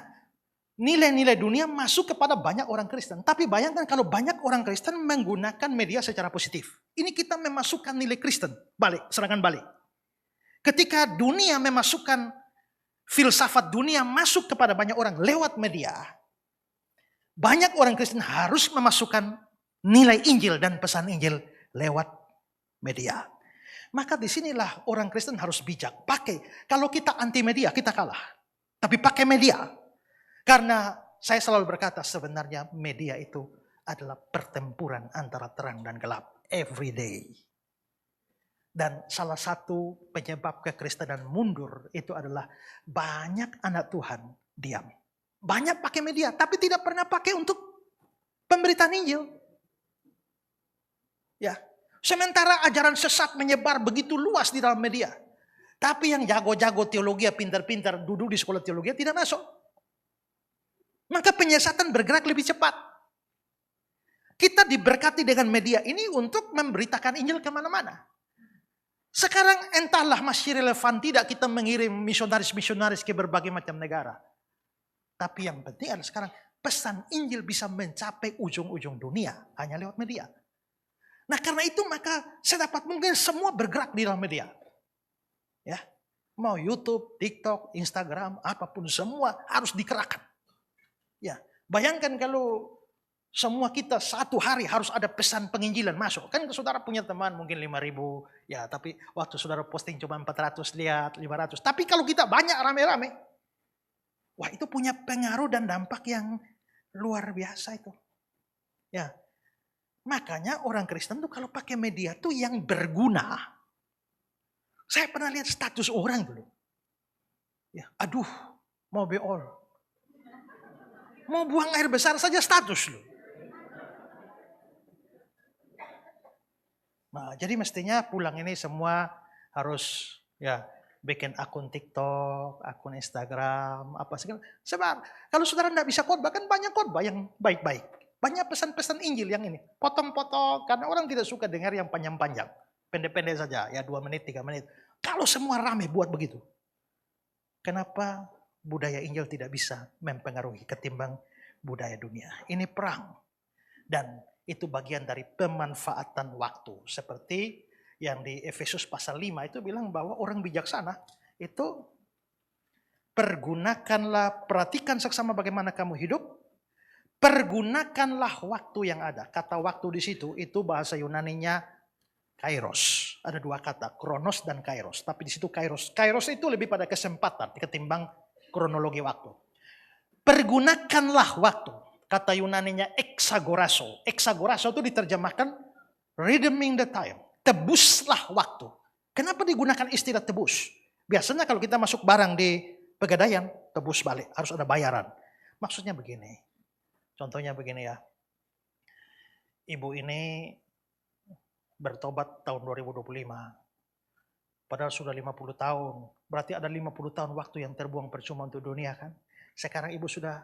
nilai-nilai dunia masuk kepada banyak orang Kristen. Tapi bayangkan kalau banyak orang Kristen menggunakan media secara positif. Ini kita memasukkan nilai Kristen. Serangan balik. Ketika dunia memasukkan filsafat dunia masuk kepada banyak orang lewat media. Banyak orang Kristen harus memasukkan nilai Injil dan pesan Injil lewat media. Maka disinilah orang Kristen harus bijak. Kalau kita anti media, kita kalah. Tapi pakai media. Karena saya selalu berkata sebenarnya media itu adalah pertempuran antara terang dan gelap. Every day. Dan salah satu penyebab kekristenan mundur itu adalah banyak anak Tuhan diam. Banyak pakai media, tapi tidak pernah pakai untuk pemberitaan Injil. Ya. Sementara ajaran sesat menyebar begitu luas di dalam media. Tapi yang jago-jago teologi, pintar-pintar duduk di sekolah teologi tidak masuk. Maka penyesatan bergerak lebih cepat. Kita diberkati dengan media ini untuk memberitakan Injil kemana-mana. Sekarang entahlah masih relevan tidak kita mengirim misionaris-misionaris ke berbagai macam negara. Tapi yang penting adalah sekarang pesan Injil bisa mencapai ujung-ujung dunia hanya lewat media. Nah karena itu maka sedapat mungkin semua bergerak di dalam media. Ya, mau YouTube, TikTok, Instagram, apapun semua harus dikerahkan. Ya, bayangkan kalau semua kita satu hari harus ada pesan penginjilan masuk. Kan saudara punya teman mungkin 5.000, ya tapi waktu saudara posting cuma 400 lihat, 500. Tapi kalau kita banyak rame-rame, wah itu punya pengaruh dan dampak yang Luar biasa itu. Ya. Makanya orang Kristen tuh kalau pakai media tuh yang berguna. Saya pernah lihat status orang dulu. Ya, aduh, mau beol. Mau buang air besar saja status loh. Nah, jadi mestinya pulang ini semua harus ya bikin akun TikTok, akun Instagram, apa segala. Sebab kalau saudara tidak bisa khotbah, kan banyak khotbah yang baik-baik. Banyak pesan-pesan Injil yang ini. Potong-potong, karena orang tidak suka dengar yang panjang-panjang. Pendek-pendek saja, ya 2 menit, 3 menit. Kalau semua rame buat begitu. Kenapa budaya Injil tidak bisa mempengaruhi ketimbang budaya dunia? Ini perang. Dan itu bagian dari pemanfaatan waktu. Seperti yang di Efesus pasal 5 itu bilang bahwa orang bijaksana itu perhatikan seksama bagaimana kamu hidup, pergunakanlah waktu yang ada. Kata waktu di situ itu bahasa Yunaninya kairos. Ada 2 kata, kronos dan kairos. Tapi di situ kairos. Kairos itu lebih pada kesempatan ketimbang kronologi waktu. Pergunakanlah waktu. Kata Yunaninya exagorazo. Exagorazo itu diterjemahkan redeeming the time. Tebuslah waktu. Kenapa digunakan istilah tebus? Biasanya kalau kita masuk barang di Pegadaian, tebus balik. Harus ada bayaran. Maksudnya begini. Contohnya begini ya. Ibu ini bertobat tahun 2025. Padahal sudah 50 tahun. Berarti ada 50 tahun waktu yang terbuang percuma untuk dunia kan. Sekarang ibu sudah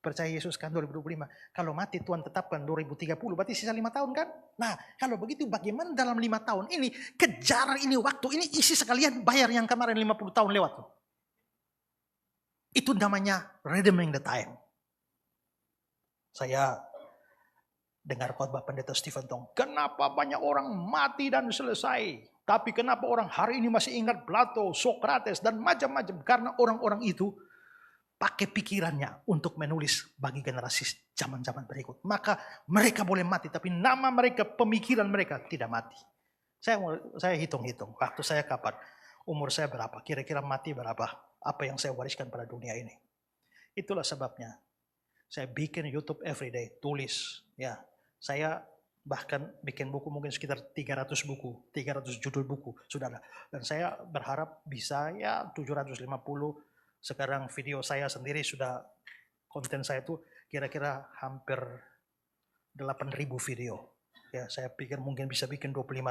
percaya Yesus kan 2025. Kalau mati Tuhan tetapkan 2030, berarti sisa 5 tahun kan? Nah, kalau begitu bagaimana dalam 5 tahun ini, kejar ini waktu, ini isi sekalian bayar yang kemarin 50 tahun lewat. Itu namanya redeeming the time. Saya dengar khotbah pendeta Stephen Tong. Kenapa banyak orang mati dan selesai? Tapi kenapa orang hari ini masih ingat Plato, Socrates, dan macam-macam? Karena orang-orang itu pakai pikirannya untuk menulis bagi generasi zaman-zaman berikut. Maka mereka boleh mati, tapi nama mereka, pemikiran mereka tidak mati. Saya hitung-hitung, waktu saya kapan, umur saya berapa, kira-kira mati berapa, apa yang saya wariskan pada dunia ini. Itulah sebabnya saya bikin YouTube everyday, tulis. Ya, saya bahkan bikin buku mungkin sekitar 300 buku, 300 judul buku sudah ada. Dan saya berharap bisa ya 750. Sekarang video saya sendiri sudah, konten saya itu kira-kira hampir 8.000 video. Ya, saya pikir mungkin bisa bikin 25.000.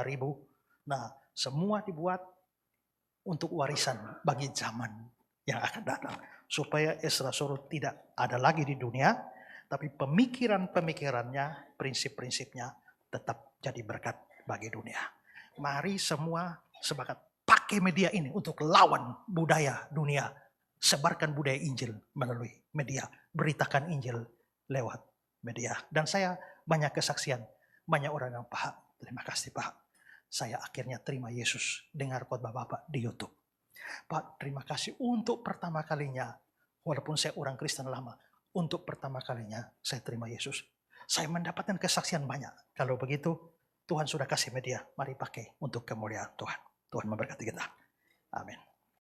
Nah, semua dibuat untuk warisan bagi zaman yang akan datang. Supaya Ezra Sorot tidak ada lagi di dunia, tapi pemikiran-pemikirannya, prinsip-prinsipnya tetap jadi berkat bagi dunia. Mari semua sepakat pakai media ini untuk lawan budaya dunia. Sebarkan budaya Injil melalui media. Beritakan Injil lewat media. Dan saya banyak kesaksian. Banyak orang yang Pak, terima kasih Pak. Saya akhirnya terima Yesus. Dengar khotbah Bapak di YouTube. Pak, terima kasih untuk pertama kalinya. Walaupun saya orang Kristen lama. Untuk pertama kalinya saya terima Yesus. Saya mendapatkan kesaksian banyak. Kalau begitu, Tuhan sudah kasih media. Mari pakai untuk kemuliaan Tuhan. Tuhan memberkati kita. Amin.